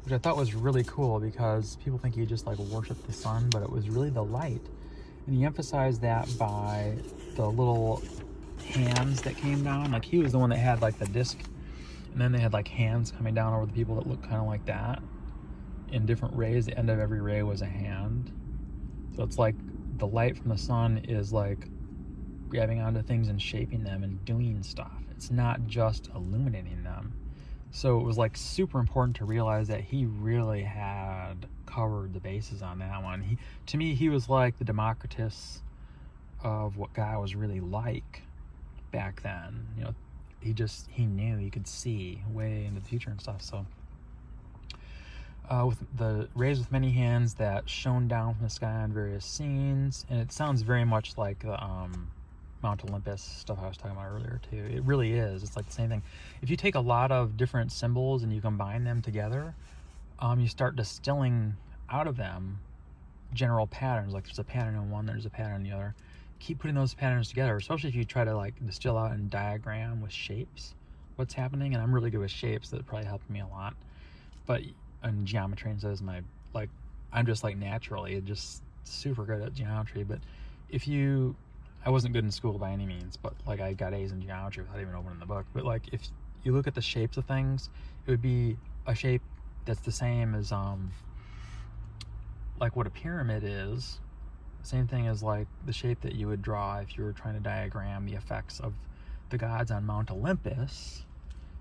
which I thought was really cool because people think you just like worship the sun, but it was really the light. And he emphasized that by the little hands that came down. Like he was the one that had like the disc, and then they had like hands coming down over the people that looked kind of like that in different rays. The end of every ray was a hand. So it's like the light from the sun is like grabbing onto things and shaping them and doing stuff. It's not just illuminating them. So it was like super important to realize that he really had covered the bases on that one. To me, he was like the Democritus of what God was really like back then. You know, he knew, he could see way into the future and stuff. So with the rays with many hands that shone down from the sky on various scenes, and it sounds very much like the Mount Olympus stuff I was talking about earlier too. It really is. It's like the same thing. If you take a lot of different symbols and you combine them together, you start distilling out of them general patterns. Like there's a pattern in one, there's a pattern in the other. Keep putting those patterns together, especially if you try to like distill out and diagram with shapes what's happening. And I'm really good with shapes. That probably helped me a lot. But in geometry, and so is my, like, I'm just like naturally just super good at geometry. But I wasn't good in school by any means, but like I got A's in geometry without even opening the book. But like if you look at the shapes of things, it would be a shape that's the same as like what a pyramid is. Same thing as like the shape that you would draw if you were trying to diagram the effects of the gods on Mount Olympus.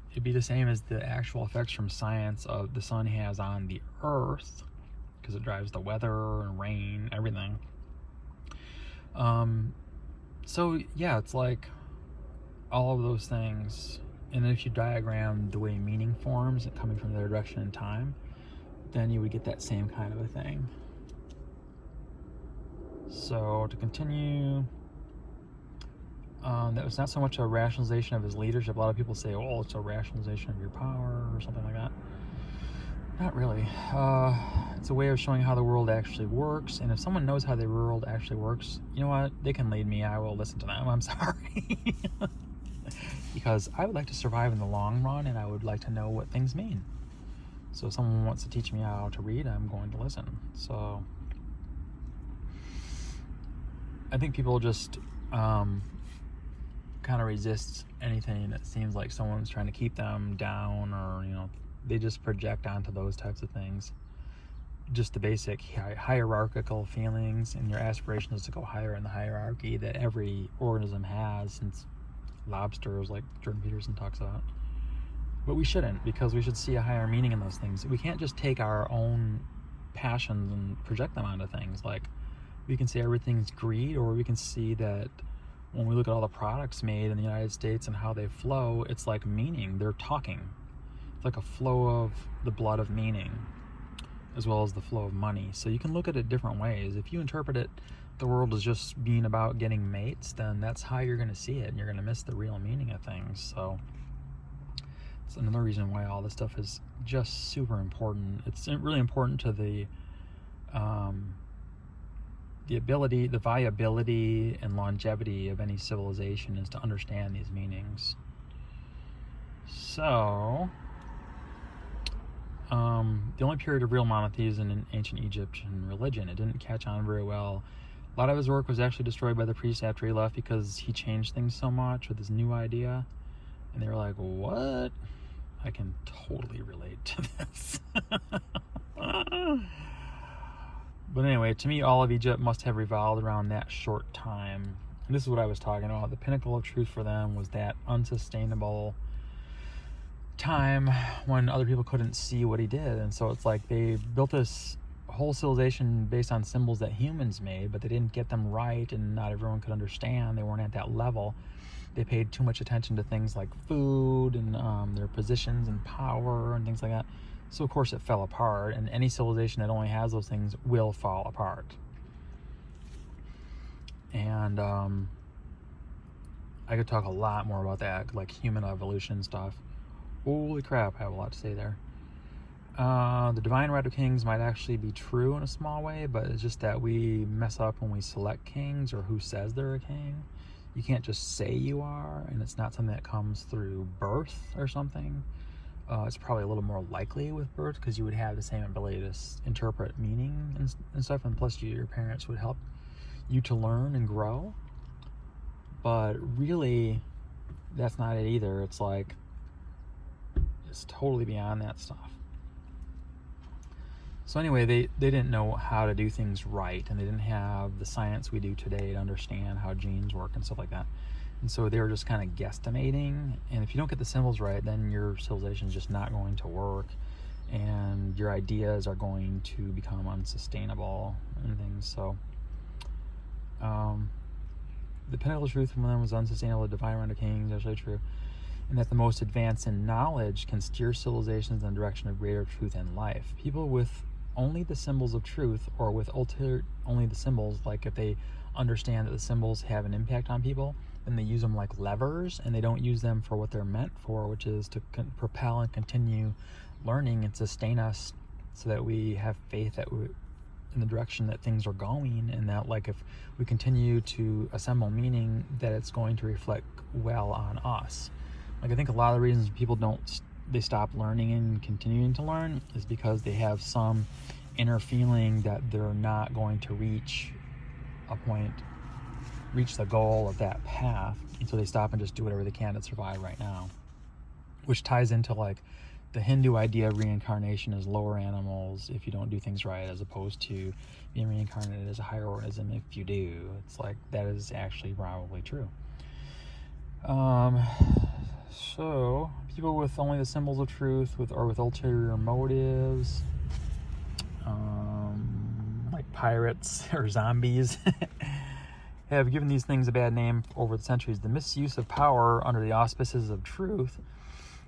It'd be the same as the actual effects from science of the sun has on the earth, because it drives the weather and rain, everything. So yeah, it's like all of those things. And then if you diagram the way meaning forms coming from their direction in time, then you would get that same kind of a thing. So to continue, that was not so much a rationalization of his leadership. A lot of people say, oh, it's a rationalization of your power or something like that. Not really. It's a way of showing how the world actually works. And if someone knows how the world actually works, you know what? They can lead me. I will listen to them. I'm sorry. Because I would like to survive in the long run, and I would like to know what things mean. So if someone wants to teach me how to read, I'm going to listen. So I think people just kind of resist anything that seems like someone's trying to keep them down, or, you know, they just project onto those types of things. Just the basic hierarchical feelings and your aspirations to go higher in the hierarchy that every organism has, since lobsters, like Jordan Peterson talks about. But we shouldn't, because we should see a higher meaning in those things. We can't just take our own passions and project them onto things. Like, we can say everything's greed, or we can see that when we look at all the products made in the United States and how they flow, it's like meaning. They're talking. It's like a flow of the blood of meaning, as well as the flow of money. So you can look at it different ways. If you interpret it, the world is just being about getting mates, then that's how you're going to see it, and you're going to miss the real meaning of things. So it's another reason why all this stuff is just super important. It's really important to the the viability and longevity of any civilization is to understand these meanings. So, the only period of real monotheism in ancient Egyptian religion. It didn't catch on very well. A lot of his work was actually destroyed by the priests after he left because he changed things so much with his new idea. And they were like, what? I can totally relate to this. But anyway, to me, all of Egypt must have revolved around that short time. And this is what I was talking about. The pinnacle of truth for them was that unsustainable time when other people couldn't see what he did. And so it's like they built this whole civilization based on symbols that humans made, but they didn't get them right, and not everyone could understand. They weren't at that level. They paid too much attention to things like food and their positions and power and things like that. So of course it fell apart, and any civilization that only has those things will fall apart. And I could talk a lot more about that, like human evolution stuff. Holy crap, I have a lot to say there. The divine right of kings might actually be true in a small way, but it's just that we mess up when we select kings or who says they're a king. You can't just say you are, and it's not something that comes through birth or something. It's probably a little more likely with birth because you would have the same ability to interpret meaning and stuff, and plus your parents would help you to learn and grow. But really, that's not it either. It's like, it's totally beyond that stuff. So anyway, they didn't know how to do things right, and they didn't have the science we do today to understand how genes work and stuff like that. And so they were just kind of guesstimating, and if you don't get the symbols right, then your civilization is just not going to work, and your ideas are going to become unsustainable and things. So the pinnacle truth from them was unsustainable. The divine right of kings is actually true, and that the most advanced in knowledge can steer civilizations in the direction of greater truth in life. People with only the symbols of truth, or with only the symbols, like if they understand that the symbols have an impact on people, then they use them like levers, and they don't use them for what they're meant for, which is to propel and continue learning and sustain us so that we have faith that we in the direction that things are going, and that like if we continue to assemble meaning, that it's going to reflect well on us. Like I think a lot of the reasons people they stop learning and continuing to learn is because they have some inner feeling that they're not going to reach the goal of that path, and so they stop and just do whatever they can to survive right now, which ties into like the Hindu idea of reincarnation as lower animals if you don't do things right, as opposed to being reincarnated as a higher organism if you do. It's like that is actually probably true. So people with only the symbols of truth or with ulterior motives, like pirates or zombies, have given these things a bad name over the centuries. The misuse of power under the auspices of truth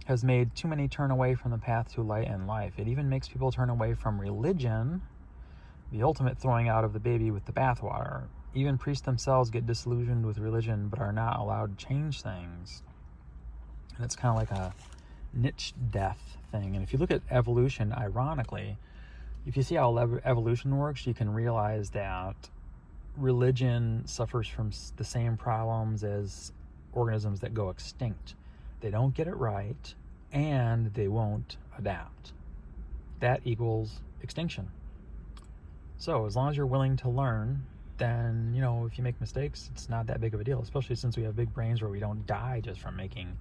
has made too many turn away from the path to light and life. It even makes people turn away from religion, the ultimate throwing out of the baby with the bathwater. Even priests themselves get disillusioned with religion but are not allowed to change things. And it's kind of like a niche death thing. And if you look at evolution, ironically, if you see how evolution works, you can realize that religion suffers from the same problems as organisms that go extinct. They don't get it right, and they won't adapt. That equals extinction. So as long as you're willing to learn, then, if you make mistakes, it's not that big of a deal, especially since we have big brains where we don't die just from making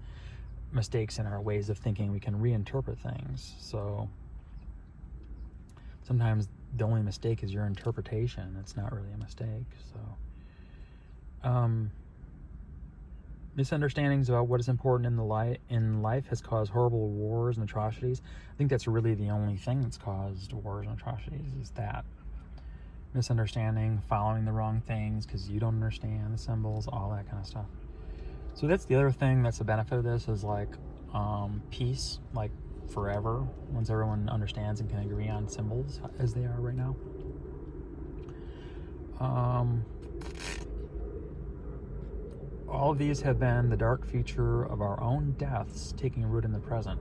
mistakes in our ways of thinking. We can reinterpret things. So sometimes the only mistake is your interpretation. It's not really a mistake. So misunderstandings about what is important in life has caused horrible wars and atrocities. I think that's really the only thing that's caused wars and atrocities, is that misunderstanding, following the wrong things because you don't understand the symbols, all that kind of stuff. So that's the other thing that's a benefit of this, is like peace, like forever, once everyone understands and can agree on symbols as they are right now. All of these have been the dark future of our own deaths taking root in the present.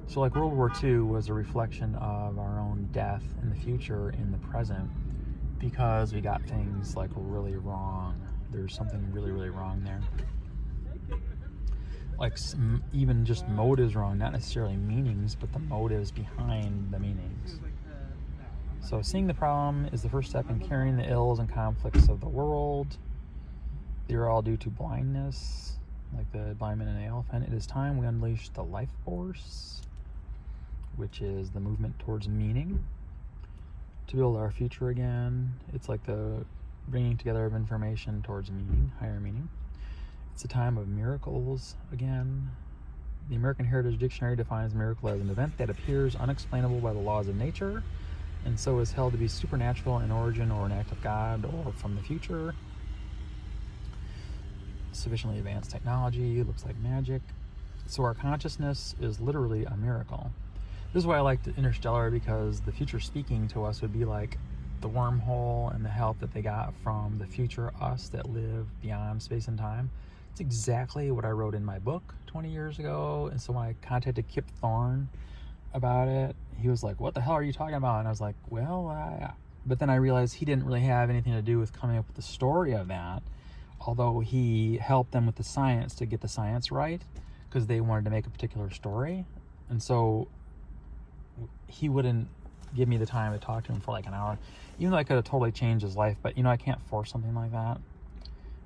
So like World War II was a reflection of our own death in the future in the present, because we got things like really wrong. There's something really, really wrong there. Like even just motives wrong, not necessarily meanings, but the motives behind the meanings. So seeing the problem is the first step in curing the ills and conflicts of the world. They are all due to blindness, like the blind man and the elephant. It is time we unleash the life force, which is the movement towards meaning, to build our future again. It's like the bringing together of information towards meaning, higher meaning. It's a time of miracles again. The American Heritage Dictionary defines miracle as an event that appears unexplainable by the laws of nature, and so is held to be supernatural in origin or an act of God or from the future. Sufficiently advanced technology, looks like magic. So our consciousness is literally a miracle. This is why I liked Interstellar, because the future speaking to us would be like the wormhole and the help that they got from the future us that live beyond space and time. It's exactly what I wrote in my book 20 years ago. And so when I contacted Kip Thorne about it, he was like, what the hell are you talking about? And I was like, well, but then I realized he didn't really have anything to do with coming up with the story of that, although he helped them with the science to get the science right, because they wanted to make a particular story. And so he wouldn't give me the time to talk to him for like an hour, even though I could have totally changed his life. But I can't force something like that.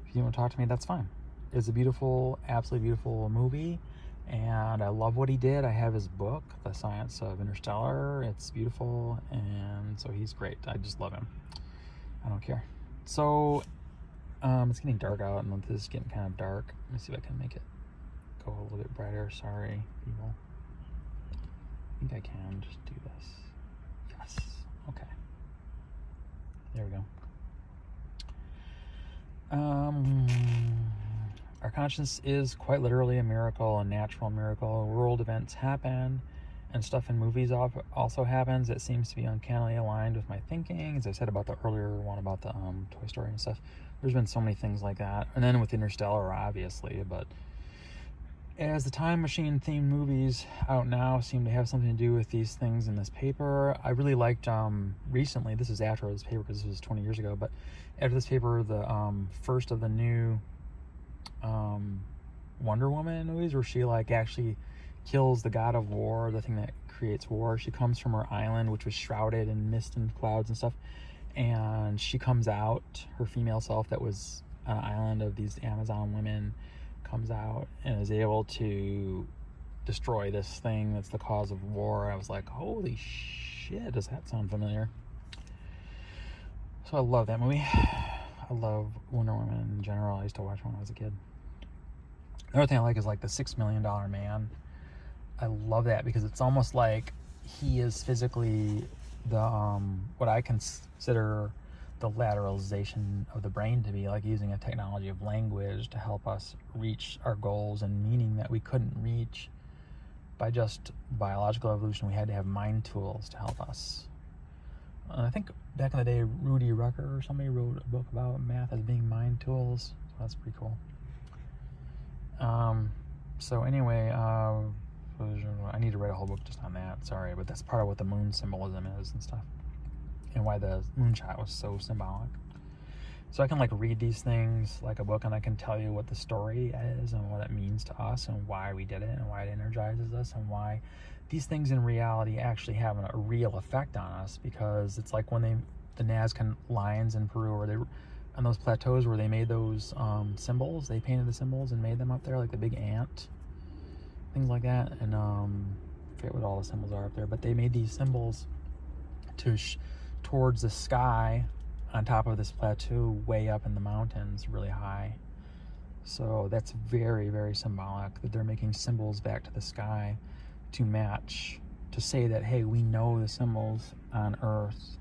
If you want to talk to me, that's fine. It's a beautiful, absolutely beautiful movie, and I love what he did. I have his book, The Science of Interstellar. It's beautiful, and so he's great. I just love him. I don't care. So it's getting dark out, and this is getting kind of dark. Let me see if I can make it go a little bit brighter. Sorry, people. I think I can just do this. Yes. Okay. There we go. Our conscience is quite literally a miracle, a natural miracle. World events happen, and stuff in movies also happens that seems to be uncannily aligned with my thinking. As I said about the earlier one about the Toy Story and stuff, there's been so many things like that. And then with Interstellar, obviously, but as the time machine themed movies out now seem to have something to do with these things in this paper. I really liked recently, this is after this paper because this was 20 years ago, but after this paper, the first of the new Wonder Woman movies, where she like actually kills the god of war, the thing that creates war. She comes from her island, which was shrouded in mist and clouds and stuff, and she comes out, her female self that was on an island of these Amazon women, comes out and is able to destroy this thing that's the cause of war. I was like, holy shit, does that sound familiar? So I love that movie. I love Wonder Woman in general. I used to watch when I was a kid. Another thing I like is like the $6 Million Man. I love that because it's almost like he is physically the what I consider the lateralization of the brain to be, like using a technology of language to help us reach our goals and meaning that we couldn't reach by just biological evolution. We had to have mind tools to help us. I think back in the day, Rudy Rucker or somebody wrote a book about math as being mind tools. So that's pretty cool. So anyway, I need to write a whole book just on that. Sorry, but that's part of what the moon symbolism is and stuff, and why the moonshot was so symbolic. So I can like read these things like a book, and I can tell you what the story is and what it means to us and why we did it and why it energizes us and why these things in reality actually have a real effect on us. Because it's like when the Nazca lions in Peru, or they on those plateaus where they made those symbols, they painted the symbols and made them up there, like the big ant, things like that. And I forget what all the symbols are up there, but they made these symbols to towards the sky on top of this plateau way up in the mountains, really high. So that's very, very symbolic that they're making symbols back to the sky to match, to say that, hey, we know the symbols on Earth.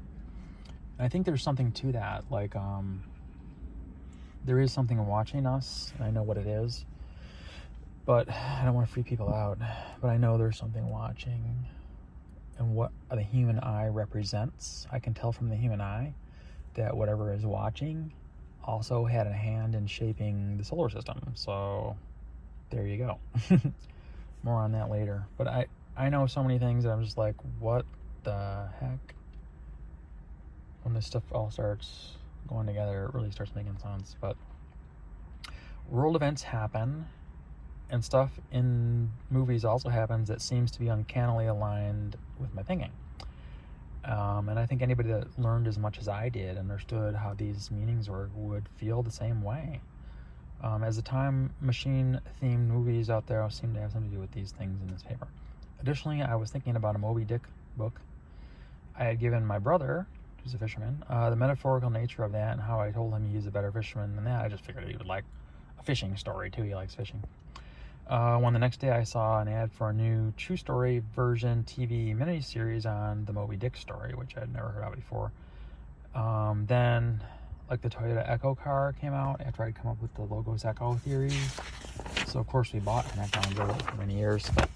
And I think there's something to that, like there is something watching us, and I know what it is, but I don't want to freak people out, but I know there's something watching. And what the human eye represents, I can tell from the human eye that whatever is watching also had a hand in shaping the solar system. So there you go. More on that later. But I know so many things that I'm just like, what the heck? When this stuff all starts going together, it really starts making sense. But world events happen, and stuff in movies also happens that seems to be uncannily aligned with my thinking. And I think anybody that learned as much as I did, understood how these meanings work, would feel the same way. As the time machine themed movies out there seem to have something to do with these things in this paper. Additionally, I was thinking about a Moby Dick book I had given my brother, who's a fisherman, the metaphorical nature of that and how I told him he's a better fisherman than that. I just figured he would like a fishing story too. He likes fishing. When the next day I saw an ad for a new true story version TV miniseries on the Moby Dick story, which I'd never heard of before. Then, like, the Toyota Echo car came out after I'd come up with the Logos Echo theory. So of course we bought an Echo and drove it for many years. But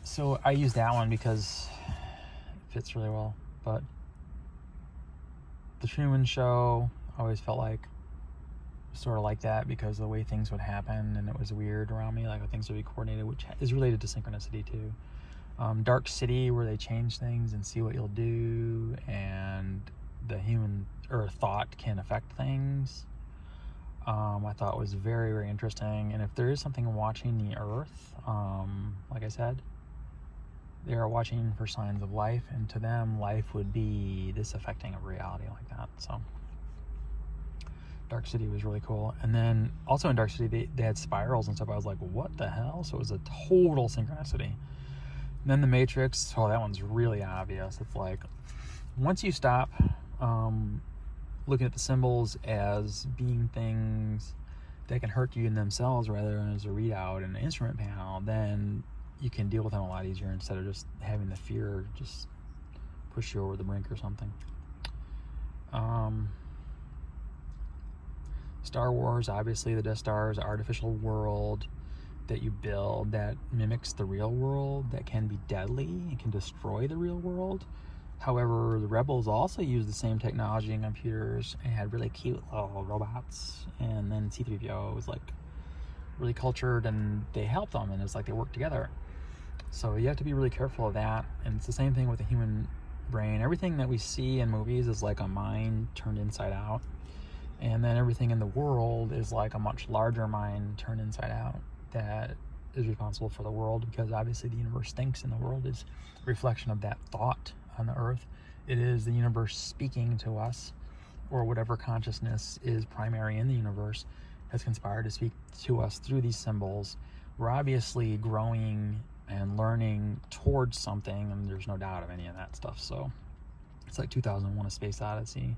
so I used that one because it fits really well. But the Truman Show, I always felt like sort of like that because of the way things would happen, and it was weird around me, like things would be coordinated, which is related to synchronicity too. Dark City, where they change things and see what you'll do, and the human or thought can affect things. I thought was very, very interesting. And if there is something watching the earth, like I said, they are watching for signs of life, and to them life would be this affecting of reality like that. So Dark City was really cool. And then also in Dark City they had spirals and stuff. I was like, what the hell? So it was a total synchronicity. And then the Matrix, that one's really obvious. It's like, once you stop looking at the symbols as being things that can hurt you in themselves rather than as a readout and an instrument panel, then you can deal with them a lot easier instead of just having the fear just push you over the brink or something. Star Wars, obviously the Death Star is an artificial world that you build that mimics the real world, that can be deadly. It can destroy the real world. However, the Rebels also used the same technology and computers and had really cute little robots. And then C-3PO was like really cultured, and they helped them, and it's like they worked together. So you have to be really careful of that. And it's the same thing with the human brain. Everything that we see in movies is like a mind turned inside out. And then everything in the world is like a much larger mind turned inside out that is responsible for the world, because obviously the universe thinks, and the world is a reflection of that thought on the earth. It is the universe speaking to us, or whatever consciousness is primary in the universe has conspired to speak to us through these symbols. We're obviously growing and learning towards something, and there's no doubt of any of that stuff. So it's like 2001: A Space Odyssey.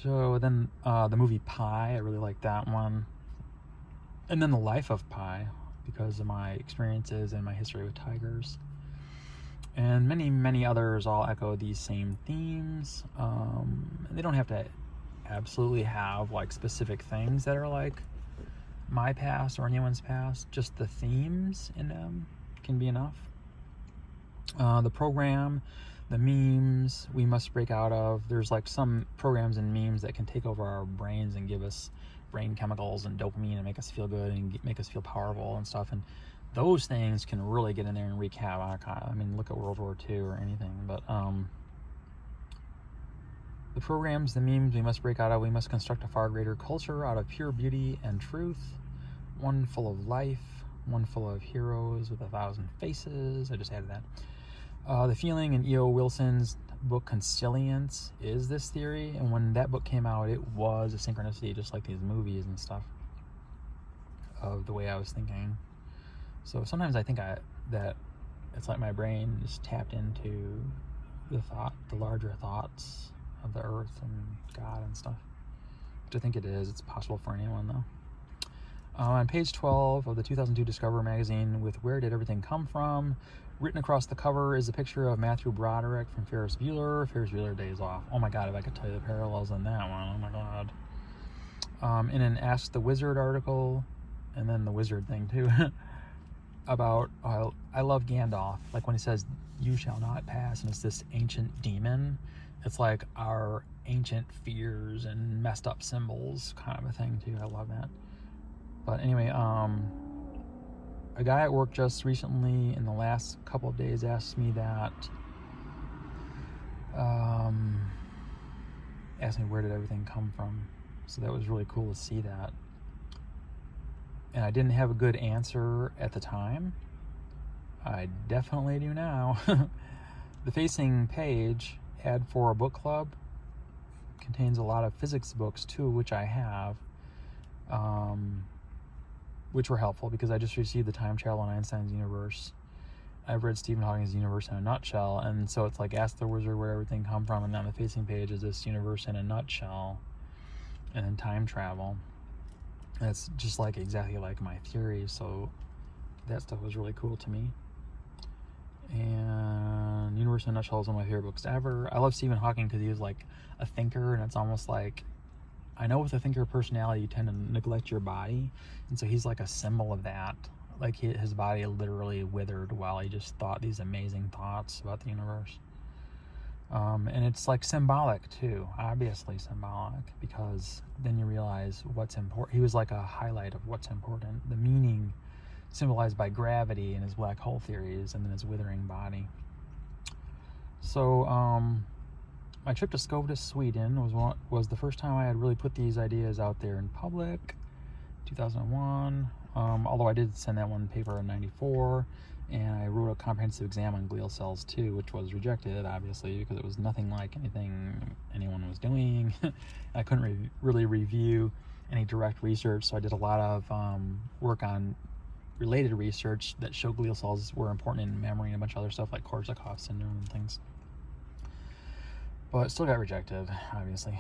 So then the movie Pi, I really like that one. And then The Life of Pi, because of my experiences and my history with tigers. And many, many others all echo these same themes. They don't have to absolutely have like specific things that are like my past or anyone's past. Just the themes in them can be enough. The program, the memes we must break out of. There's like some programs and memes that can take over our brains and give us brain chemicals and dopamine and make us feel good and make us feel powerful and stuff. And those things can really get in there and wreak havoc. I mean, look at World War II or anything. But the programs, the memes we must break out of. We must construct a far greater culture out of pure beauty and truth. One full of life, one full of heroes with 1,000 faces. I just added that. The feeling in E.O. Wilson's book Consilience is this theory, and when that book came out, it was a synchronicity, just like these movies and stuff, of the way I was thinking. So sometimes I think that it's like my brain is tapped into the larger thoughts of the earth and God and stuff, which I think it is. It's possible for anyone, though. On page 12 of the 2002 Discover magazine, with Where Did Everything Come From? Written across the cover is a picture of Matthew Broderick from Ferris Bueller Days Off. Oh my God, if I could tell you the parallels in that one, oh my God. In an Ask the Wizard article, and then the wizard thing too, about, I love Gandalf, like when he says, you shall not pass, and it's this ancient demon. It's like our ancient fears and messed up symbols kind of a thing too. I love that. But anyway, a guy at work just recently in the last couple of days asked me where did everything come from. So that was really cool to see that. And I didn't have a good answer at the time. I definitely do now. The facing page, Ad for a Book Club, contains a lot of physics books too, which I have, which were helpful because I just received The Time Travel in Einstein's Universe. I've read Stephen Hawking's Universe in a Nutshell, and so it's like Ask the Wizard where everything come from, and on the facing page is this universe in a nutshell, and then time travel. And it's just like exactly like my theory, so that stuff was really cool to me. And Universe in a Nutshell is one of my favorite books ever. I love Stephen Hawking because he was like a thinker, and it's almost like, I know with a thinker personality you tend to neglect your body, and so he's like a symbol of that. Like his body literally withered while he just thought these amazing thoughts about the universe. And it's like symbolic too, obviously symbolic, because then you realize what's important. He was like a highlight of what's important, the meaning symbolized by gravity and his black hole theories, and then his withering body. So my trip to Skövde, Sweden was the first time I had really put these ideas out there in public. 2001. Although I did send that one paper in 94, and I wrote a comprehensive exam on glial cells too, which was rejected, obviously, because it was nothing like anything anyone was doing. I couldn't really review any direct research, so I did a lot of work on related research that showed glial cells were important in memory and a bunch of other stuff like Korsakoff syndrome and things. But it still got rejected, obviously.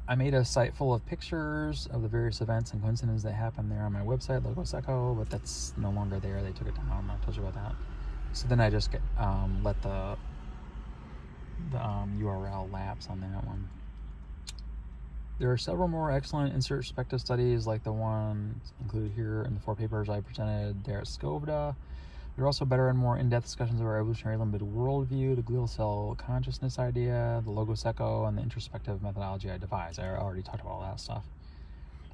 I made a site full of pictures of the various events and coincidences that happened there on my website, Logoseco, but that's no longer there. They took it down. I told you about that. So then I just let the URL lapse on that one. There are several more excellent introspective studies like the one included here in the 4 papers I presented there at Skövde. There are also better and more in-depth discussions of our evolutionary limited worldview, the glial cell consciousness idea, the Logoseco, and the introspective methodology I devised. I already talked about all that stuff.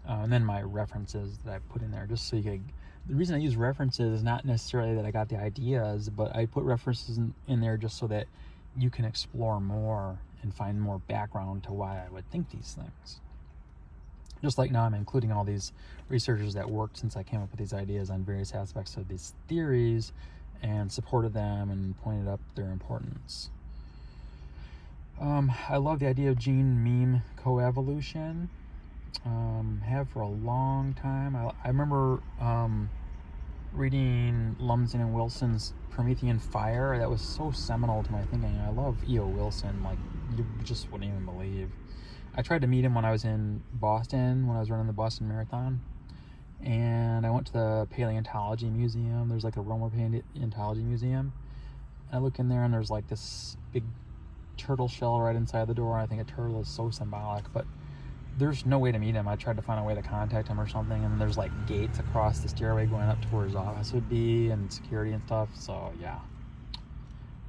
And then my references that I put in there, just so you could... The reason I use references is not necessarily that I got the ideas, but I put references in there just so that you can explore more and find more background to why I would think these things. Just like now I'm including all these researchers that worked since I came up with these ideas on various aspects of these theories and supported them and pointed up their importance. I love the idea of gene-meme coevolution. Have for a long time. I remember reading Lumsden and Wilson's Promethean Fire. That was so seminal to my thinking. I love E.O. Wilson, like you just wouldn't even believe. I tried to meet him when I was in Boston, when I was running the Boston Marathon. And I went to the Paleontology Museum. There's like a Romer Paleontology Museum. And I look in there and there's like this big turtle shell right inside the door. I think a turtle is so symbolic, but there's no way to meet him. I tried to find a way to contact him or something, and there's like gates across the stairway going up to where his office would be and security and stuff. So yeah,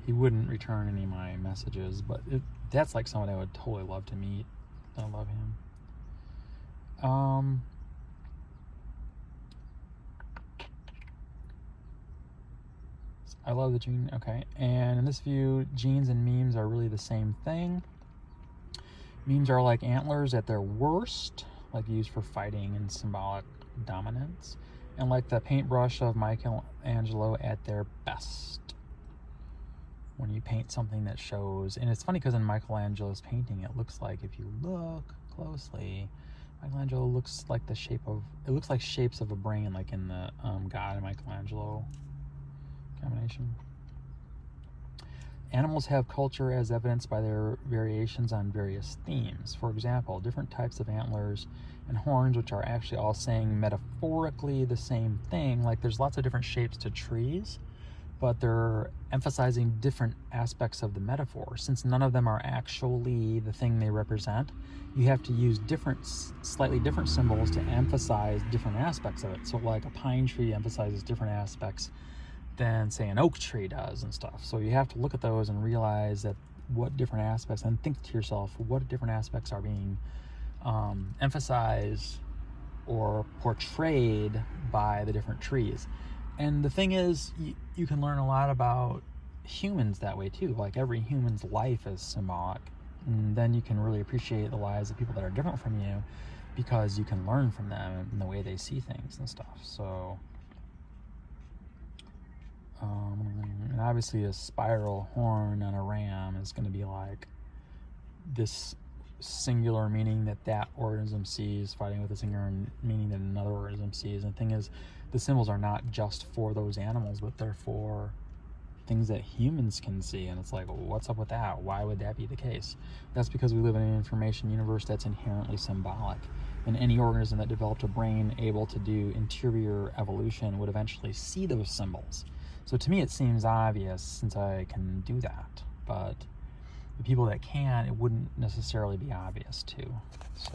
he wouldn't return any of my messages, but that's like someone I would totally love to meet. I love him. I love the gene. Okay, and in this view, genes and memes are really the same thing. Memes are like antlers at their worst, like used for fighting and symbolic dominance, and like the paintbrush of Michelangelo at their best. When you paint something that shows, and it's funny because in Michelangelo's painting, it looks like, if you look closely, Michelangelo looks like it looks like shapes of a brain, like in the God and Michelangelo combination. Animals have culture as evidenced by their variations on various themes. For example, different types of antlers and horns, which are actually all saying metaphorically the same thing. Like there's lots of different shapes to trees, but they're emphasizing different aspects of the metaphor. Since none of them are actually the thing they represent, you have to use slightly different symbols to emphasize different aspects of it. So like a pine tree emphasizes different aspects than say an oak tree does and stuff. So you have to look at those and realize that what different aspects, and think to yourself what different aspects are being emphasized or portrayed by the different trees. And the thing is, you can learn a lot about humans that way too. Like every human's life is symbolic, and then you can really appreciate the lives of people that are different from you, because you can learn from them and the way they see things and stuff. So and obviously a spiral horn on a ram is going to be like this singular meaning that organism sees fighting with a singular meaning that another organism sees. And the thing is, the symbols are not just for those animals, but they're for things that humans can see. And it's like, well, what's up with that? Why would that be the case? That's because we live in an information universe that's inherently symbolic, and any organism that developed a brain able to do interior evolution would eventually see those symbols. So to me it seems obvious, since I can do that, but the people that can, it wouldn't necessarily be obvious to. So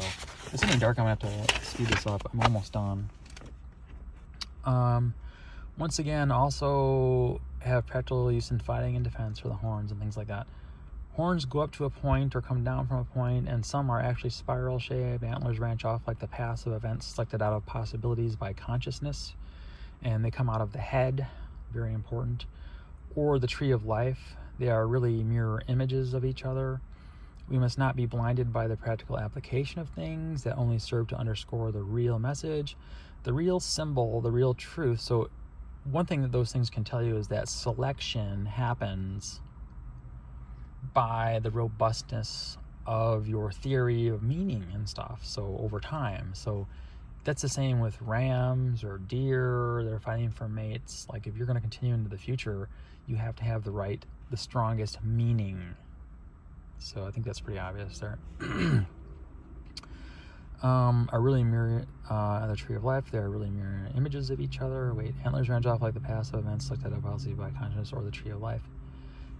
it's getting dark. I'm gonna have to speed this up. I'm almost done. Once again, also have practical use in fighting and defense for the horns and things like that. Horns go up to a point or come down from a point, and some are actually spiral shaped. Antlers branch off like the paths of events selected out of possibilities by consciousness, and they come out of the head, very important, or the tree of life. They are really mirror images of each other. We must not be blinded by the practical application of things that only serve to underscore the real message, the real symbol, the real truth. So one thing that those things can tell you is that selection happens by the robustness of your theory of meaning and stuff, so over time. So that's the same with rams or deer. They're fighting for mates. Like if you're going to continue into the future, you have to have the strongest meaning. So I think that's pretty obvious there. Are really mirror the tree of life. They are really mirror images of each other. Antlers branch off like the past of events selected out by consciousness, or the tree of life.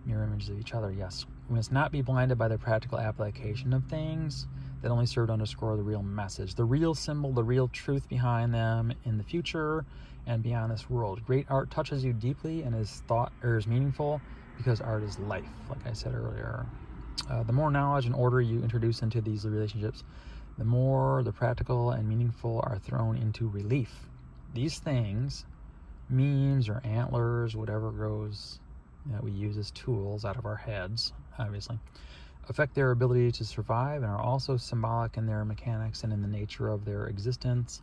Mirror images of each other, yes. We must not be blinded by the practical application of things that only serve to underscore the real message, the real symbol, the real truth behind them in the future and beyond this world. Great art touches you deeply and is meaningful, because art is life, like I said earlier. The more knowledge and order you introduce into these relationships, the more the practical and meaningful are thrown into relief. These things, memes or antlers, whatever grows that we use as tools out of our heads, obviously, affect their ability to survive and are also symbolic in their mechanics and in the nature of their existence.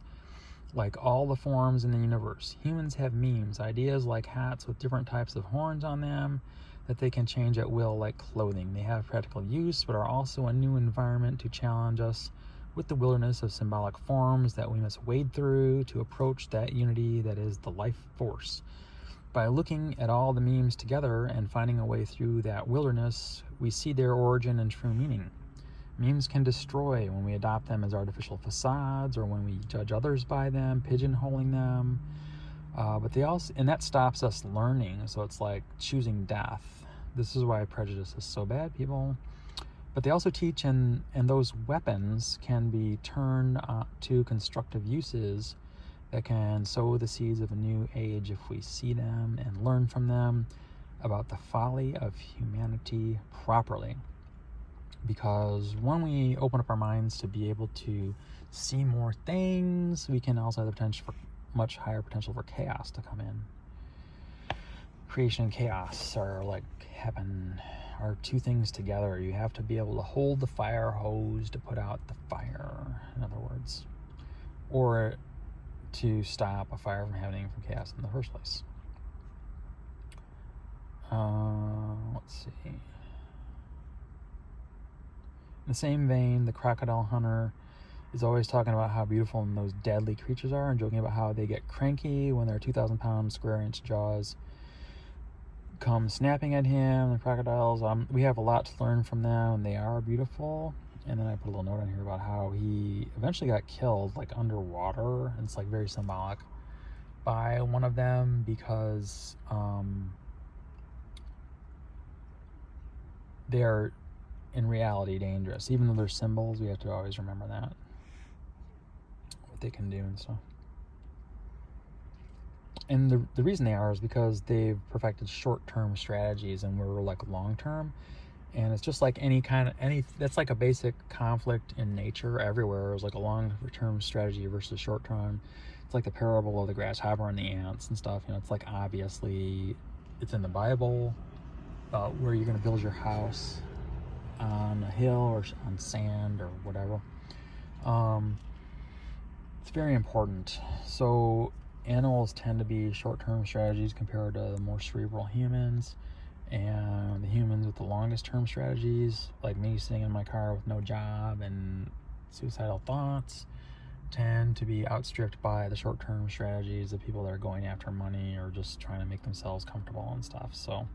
Like all the forms in the universe, humans have memes, ideas like hats with different types of horns on them that they can change at will like clothing. They have practical use, but are also a new environment to challenge us with the wilderness of symbolic forms that we must wade through to approach that unity that is the life force. By looking at all the memes together and finding a way through that wilderness, we see their origin and true meaning. Memes can destroy when we adopt them as artificial facades, or when we judge others by them, pigeonholing them. But they also, and that stops us learning. So it's like choosing death. This is why prejudice is so bad, people. But they also teach, and those weapons can be turned to constructive uses that can sow the seeds of a new age if we see them and learn from them about the folly of humanity properly. Because when we open up our minds to be able to see more things, we can also have the potential for much higher potential for chaos to come in. Creation and chaos are two things together. You have to be able to hold the fire hose to put out the fire, in other words, or to stop a fire from happening from chaos in the first place. Let's see. In the same vein, the crocodile hunter is always talking about how beautiful those deadly creatures are, and joking about how they get cranky when their 2,000-pound square-inch jaws come snapping at him. The crocodiles, we have a lot to learn from them, and they are beautiful. And then I put a little note on here about how he eventually got killed, like underwater. And it's like very symbolic by one of them, because they are in reality dangerous. Even though they're symbols, we have to always remember that, what they can do and stuff. And the reason they are is because they've perfected short-term strategies, and we're like long-term. And it's just like that's like a basic conflict in nature everywhere. It's like a long-term strategy versus short-term. It's like the parable of the grasshopper and the ants and stuff. It's like, obviously it's in the Bible about where you're going to build your house, on a hill or on sand or whatever. It's very important. So animals tend to be short-term strategies compared to the more cerebral humans. And the humans with the longest term strategies, like me sitting in my car with no job and suicidal thoughts, tend to be outstripped by the short-term strategies of people that are going after money or just trying to make themselves comfortable and stuff. So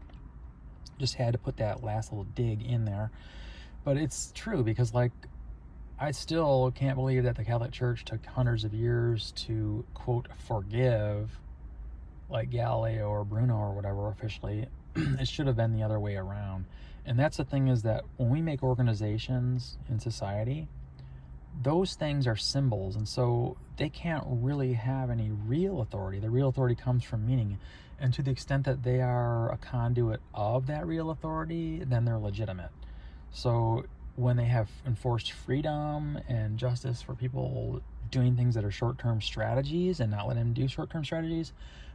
just had to put that last little dig in there. But it's true, because like, I still can't believe that the Catholic Church took hundreds of years to, quote, forgive, like Galileo or Bruno or whatever officially. It should have been the other way around. And that's the thing, is that when we make organizations in society, those things are symbols, and so they can't really have any real authority. The real authority comes from meaning, and to the extent that they are a conduit of that real authority, then they're legitimate. So when they have enforced freedom and justice for people doing things that are short-term strategies and not letting them do short-term strategies,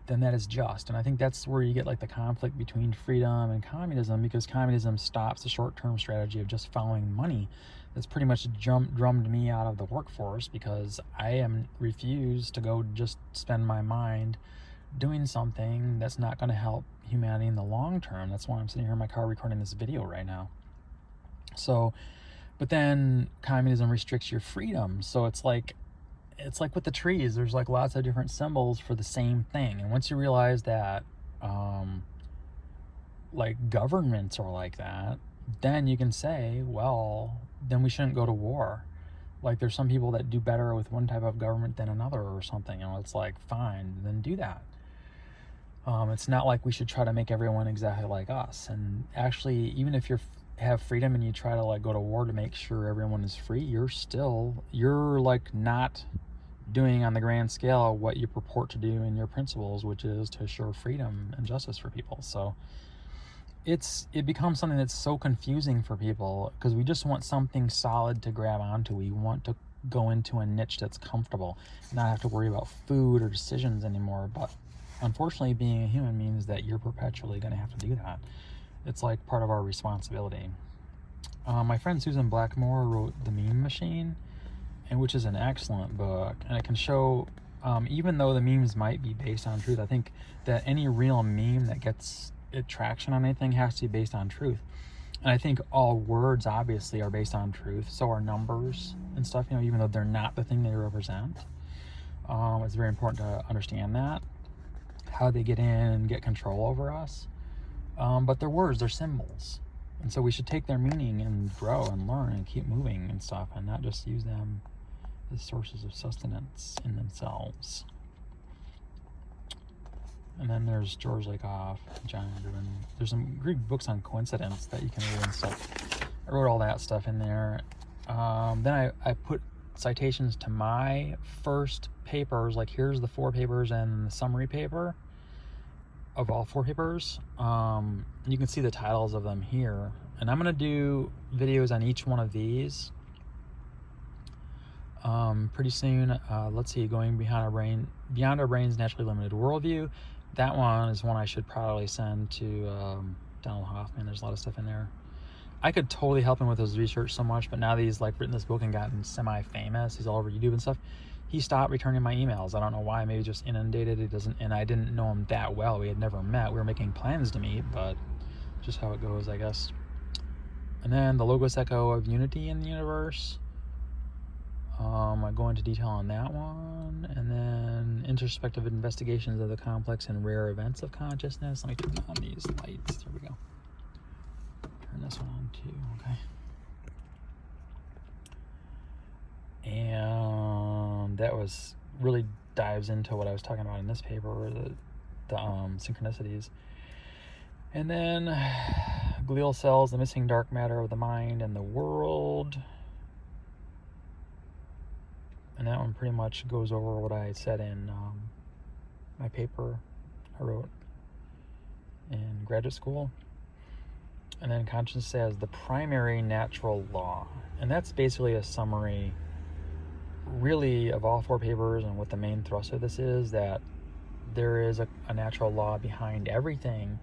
then that is just. And I think that's where you get like the conflict between freedom and communism, because communism stops the short-term strategy of just following money. That's pretty much drummed me out of the workforce, because I am refused to go just spend my mind doing something that's not going to help humanity in the long term. That's why I'm sitting here in my car recording this video right now. So, but then communism restricts your freedom. So it's like with the trees, there's like lots of different symbols for the same thing. And once you realize that like governments are like that, then you can say, well, then we shouldn't go to war. Like, there's some people that do better with one type of government than another or something. It's like, fine, then do that. It's not like we should try to make everyone exactly like us. And actually, even if you have freedom and you try to like go to war to make sure everyone is free, you're like not doing on the grand scale what you purport to do in your principles, which is to assure freedom and justice for people. So it becomes something that's so confusing for people, because we just want something solid to grab onto. We want to go into a niche that's comfortable, not have to worry about food or decisions anymore. But unfortunately, being a human means that you're perpetually going to have to do that. It's like part of our responsibility. My friend Susan Blackmore wrote The Meme Machine, and which is an excellent book, and it can show, even though the memes might be based on truth, I think that any real meme that gets traction on anything has to be based on truth. And I think all words obviously are based on truth. So are numbers and stuff, even though they're not the thing they represent. It's very important to understand that, how they get in and get control over us. But they're words, they're symbols. And so we should take their meaning and grow and learn and keep moving and stuff, and not just use them as sources of sustenance in themselves. And then there's George Lakoff, John Gruden. There's some Greek books on coincidence that you can read and stuff. I wrote all that stuff in there. Then I put citations to my first papers, like here's the 4 papers and the summary paper of all 4 papers. You can see the titles of them here. And I'm going to do videos on each one of these pretty soon. Let's see, going beyond our brain's naturally limited worldview. That one is one I should probably send to Donald Hoffman. There's a lot of stuff in there. I could totally help him with his research so much, but now that he's like written this book and gotten semi-famous, he's all over YouTube and stuff, he stopped returning my emails. I don't know why. Maybe just inundated. And I didn't know him that well. We had never met. We were making plans to meet, but just how it goes, I guess. And then the Logos Echo of Unity in the Universe. I go into detail on that one. And then Introspective Investigations of the Complex and Rare Events of Consciousness. Let me turn on these lights. There we go. Turn this one on too. Okay. And that was really dives into what I was talking about in this paper, the synchronicities. And then glial cells, the missing dark matter of the mind and the world. And that one pretty much goes over what I said in my paper I wrote in graduate school. And then consciousness as the primary natural law. And that's basically a summary, really, of all 4 papers, and what the main thrust of this is, that there is a natural law behind everything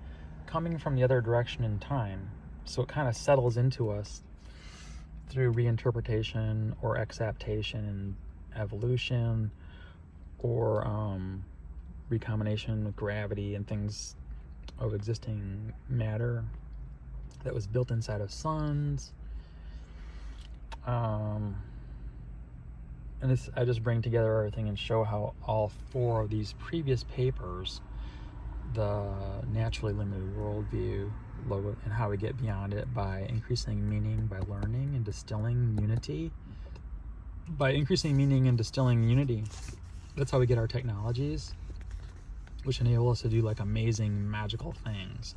coming from the other direction in time. So it kind of settles into us through reinterpretation or exaptation and evolution, or recombination with gravity and things of existing matter that was built inside of suns. And this, I just bring together everything and show how all 4 of these previous papers, the naturally limited worldview, logo, and how we get beyond it by increasing meaning, by learning and distilling unity. By increasing meaning and distilling unity, that's how we get our technologies, which enable us to do like amazing magical things.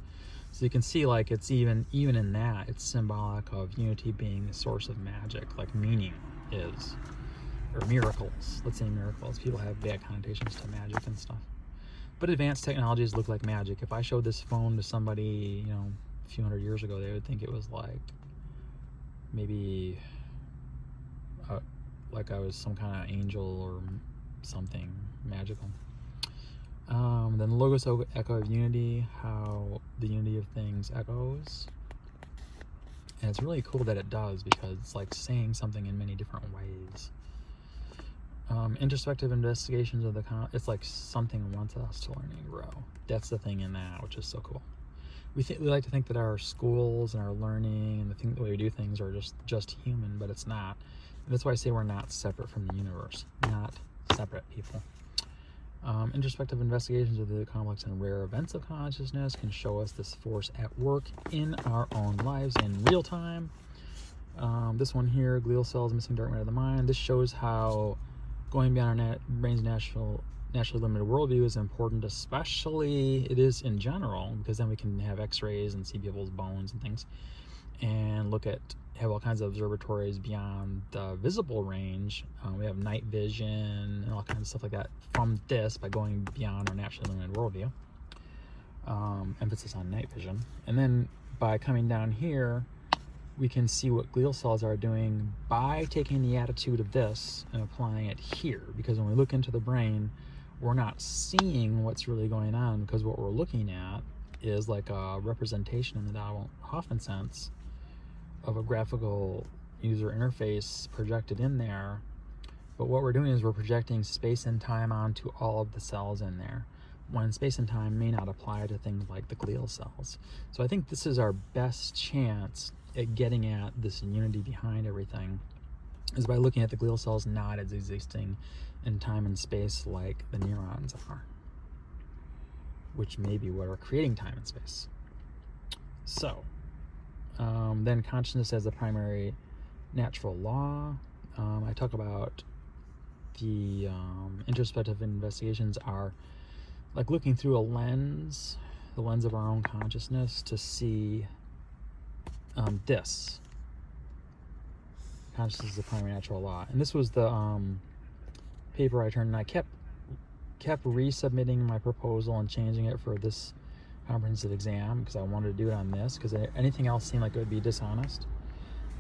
So you can see, like, it's even in that, it's symbolic of unity being the source of magic, like meaning is. Or miracles. Let's say miracles. People have bad connotations to magic and stuff. But advanced technologies look like magic. If I showed this phone to somebody, a few hundred years ago, they would think it was like maybe like I was some kind of angel or something magical. Then the logos echo of unity, how the unity of things echoes. And it's really cool that it does, because it's like saying something in many different ways. Introspective investigations of it's like something wants us to learn and grow. That's the thing in that, which is so cool. We like to think that our schools and our learning and the way we do things are just human, but it's not. And that's why I say we're not separate from the universe. Not separate, people. Introspective investigations of the complex and rare events of consciousness can show us this force at work in our own lives in real time. This one here, glial cells, missing dark matter of the mind. This shows how going beyond our brain's naturally limited worldview is important, especially it is in general, because then we can have x-rays and see people's bones and things, and have all kinds of observatories beyond the visible range. We have night vision and all kinds of stuff like that from this, by going beyond our naturally limited worldview. Emphasis on night vision. And then by coming down here, we can see what glial cells are doing by taking the attitude of this and applying it here. Because when we look into the brain, we're not seeing what's really going on, because what we're looking at is like a representation in the Donald Hoffman sense of a graphical user interface projected in there. But what we're doing is we're projecting space and time onto all of the cells in there, when space and time may not apply to things like the glial cells. So I think this is our best chance at getting at this unity behind everything, is by looking at the glial cells not as existing in time and space like the neurons are, which may be what are creating time and space. So then consciousness as the primary natural law. I talk about the introspective investigations are like looking through a lens, the lens of our own consciousness, to see this. Consciousness is the primary natural law. And this was the paper I turned, and I kept resubmitting my proposal and changing it for this comprehensive exam, because I wanted to do it on this, because anything else seemed like it would be dishonest.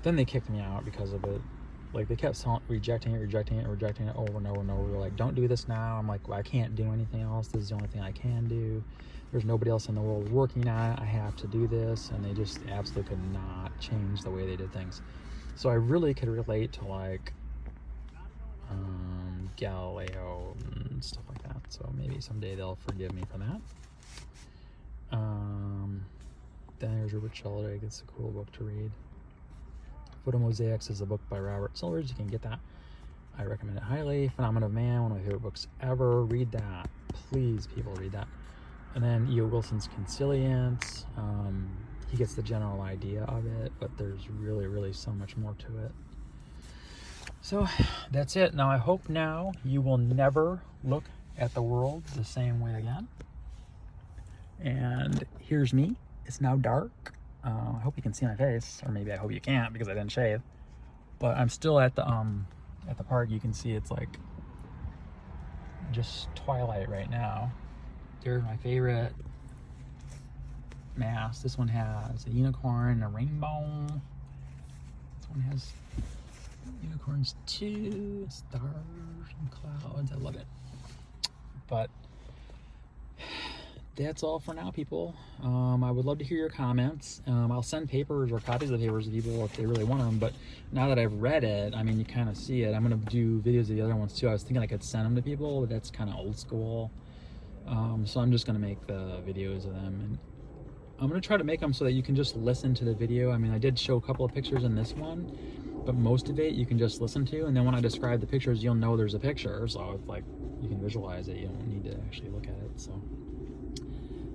Then they kicked me out because of it. Like, they kept rejecting it over and over and over. They're like, don't do this now. I'm like, well, I can't do anything else. This is the only thing I can do. There's nobody else in the world working on it. I have to do this. And they just absolutely could not change the way they did things. So I really could relate to, like, Galileo and stuff like that. So maybe someday they'll forgive me for that. Then there's Rupert Sheldrake. It's a cool book to read. Mosaics is a book by Robert Silvers. You can get that. I recommend it highly. Phenomenon of Man, one of my favorite books ever. Read that. Please, people, read that. And then E.O. Wilson's Consilience. He gets the general idea of it, but there's really, really so much more to it. So that's it. Now, I hope now you will never look at the world the same way again. And here's me. It's now dark. I hope you can see my face, or maybe I hope you can't because I didn't shave. But I'm still at the park. You can see it's like just twilight right now. There's my favorite mask. This one has a unicorn, a rainbow. This one has unicorns too, stars and clouds. I love it. But that's all for now, people. I would love to hear your comments. I'll send papers or copies of papers to people if they really want them. But now that I've read it, I mean, you kind of see it. I'm going to do videos of the other ones too. I was thinking I could send them to people, but that's kind of old school. So I'm just going to make the videos of them. And I'm going to try to make them so that you can just listen to the video. I mean, I did show a couple of pictures in this one, but most of it you can just listen to. And then when I describe the pictures, you'll know there's a picture. So if, like, you can visualize it. You don't need to actually look at it. So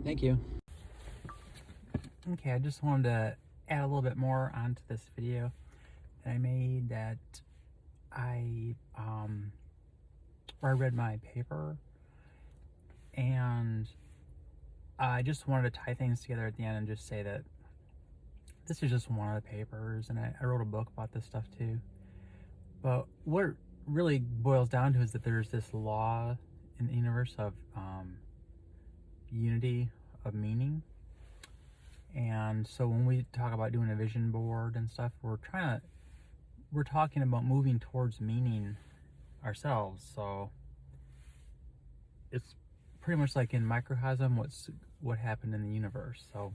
thank you. Okay, I just wanted to add a little bit more onto this video that I made, that where I read my paper, and I just wanted to tie things together at the end and just say that this is just one of the papers, and I wrote a book about this stuff too. But what it really boils down to is that there's this law in the universe of unity of meaning. And so when we talk about doing a vision board and stuff, we're talking about moving towards meaning ourselves. So it's pretty much like in microcosm what happened in the universe. So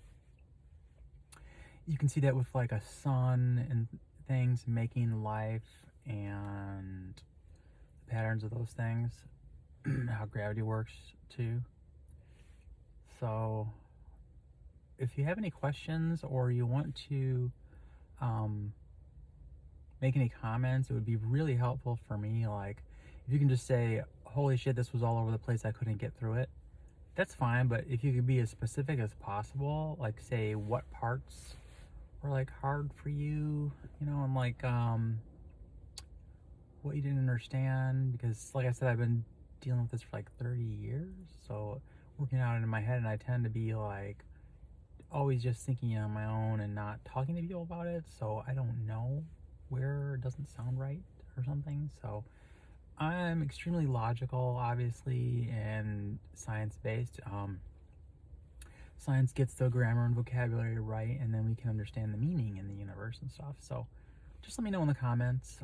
you can see that with like a sun and things making life and the patterns of those things, how gravity works too. So if you have any questions or you want to make any comments, it would be really helpful for me. Like, if you can just say, holy shit, this was all over the place, I couldn't get through it, that's fine. But if you could be as specific as possible, like say what parts were like hard for you, you know, and like what you didn't understand, because like I said, I've been dealing with this for like 30 years, so working out in my head, and I tend to be like always just thinking on my own and not talking to people about it, so I don't know where it doesn't sound right or something. So I'm extremely logical, obviously, and science-based. Science gets the grammar and vocabulary right, and then we can understand the meaning in the universe and stuff. So just let me know in the comments.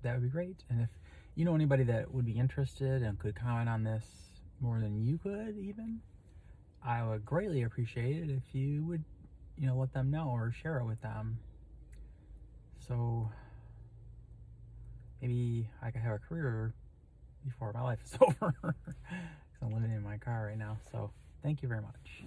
That would be great. And if you know anybody that would be interested and could comment on this more than you could even, I would greatly appreciate it if you would, you know, let them know or share it with them. So maybe I could have a career before my life is over, because I'm living in my car right now. So thank you very much.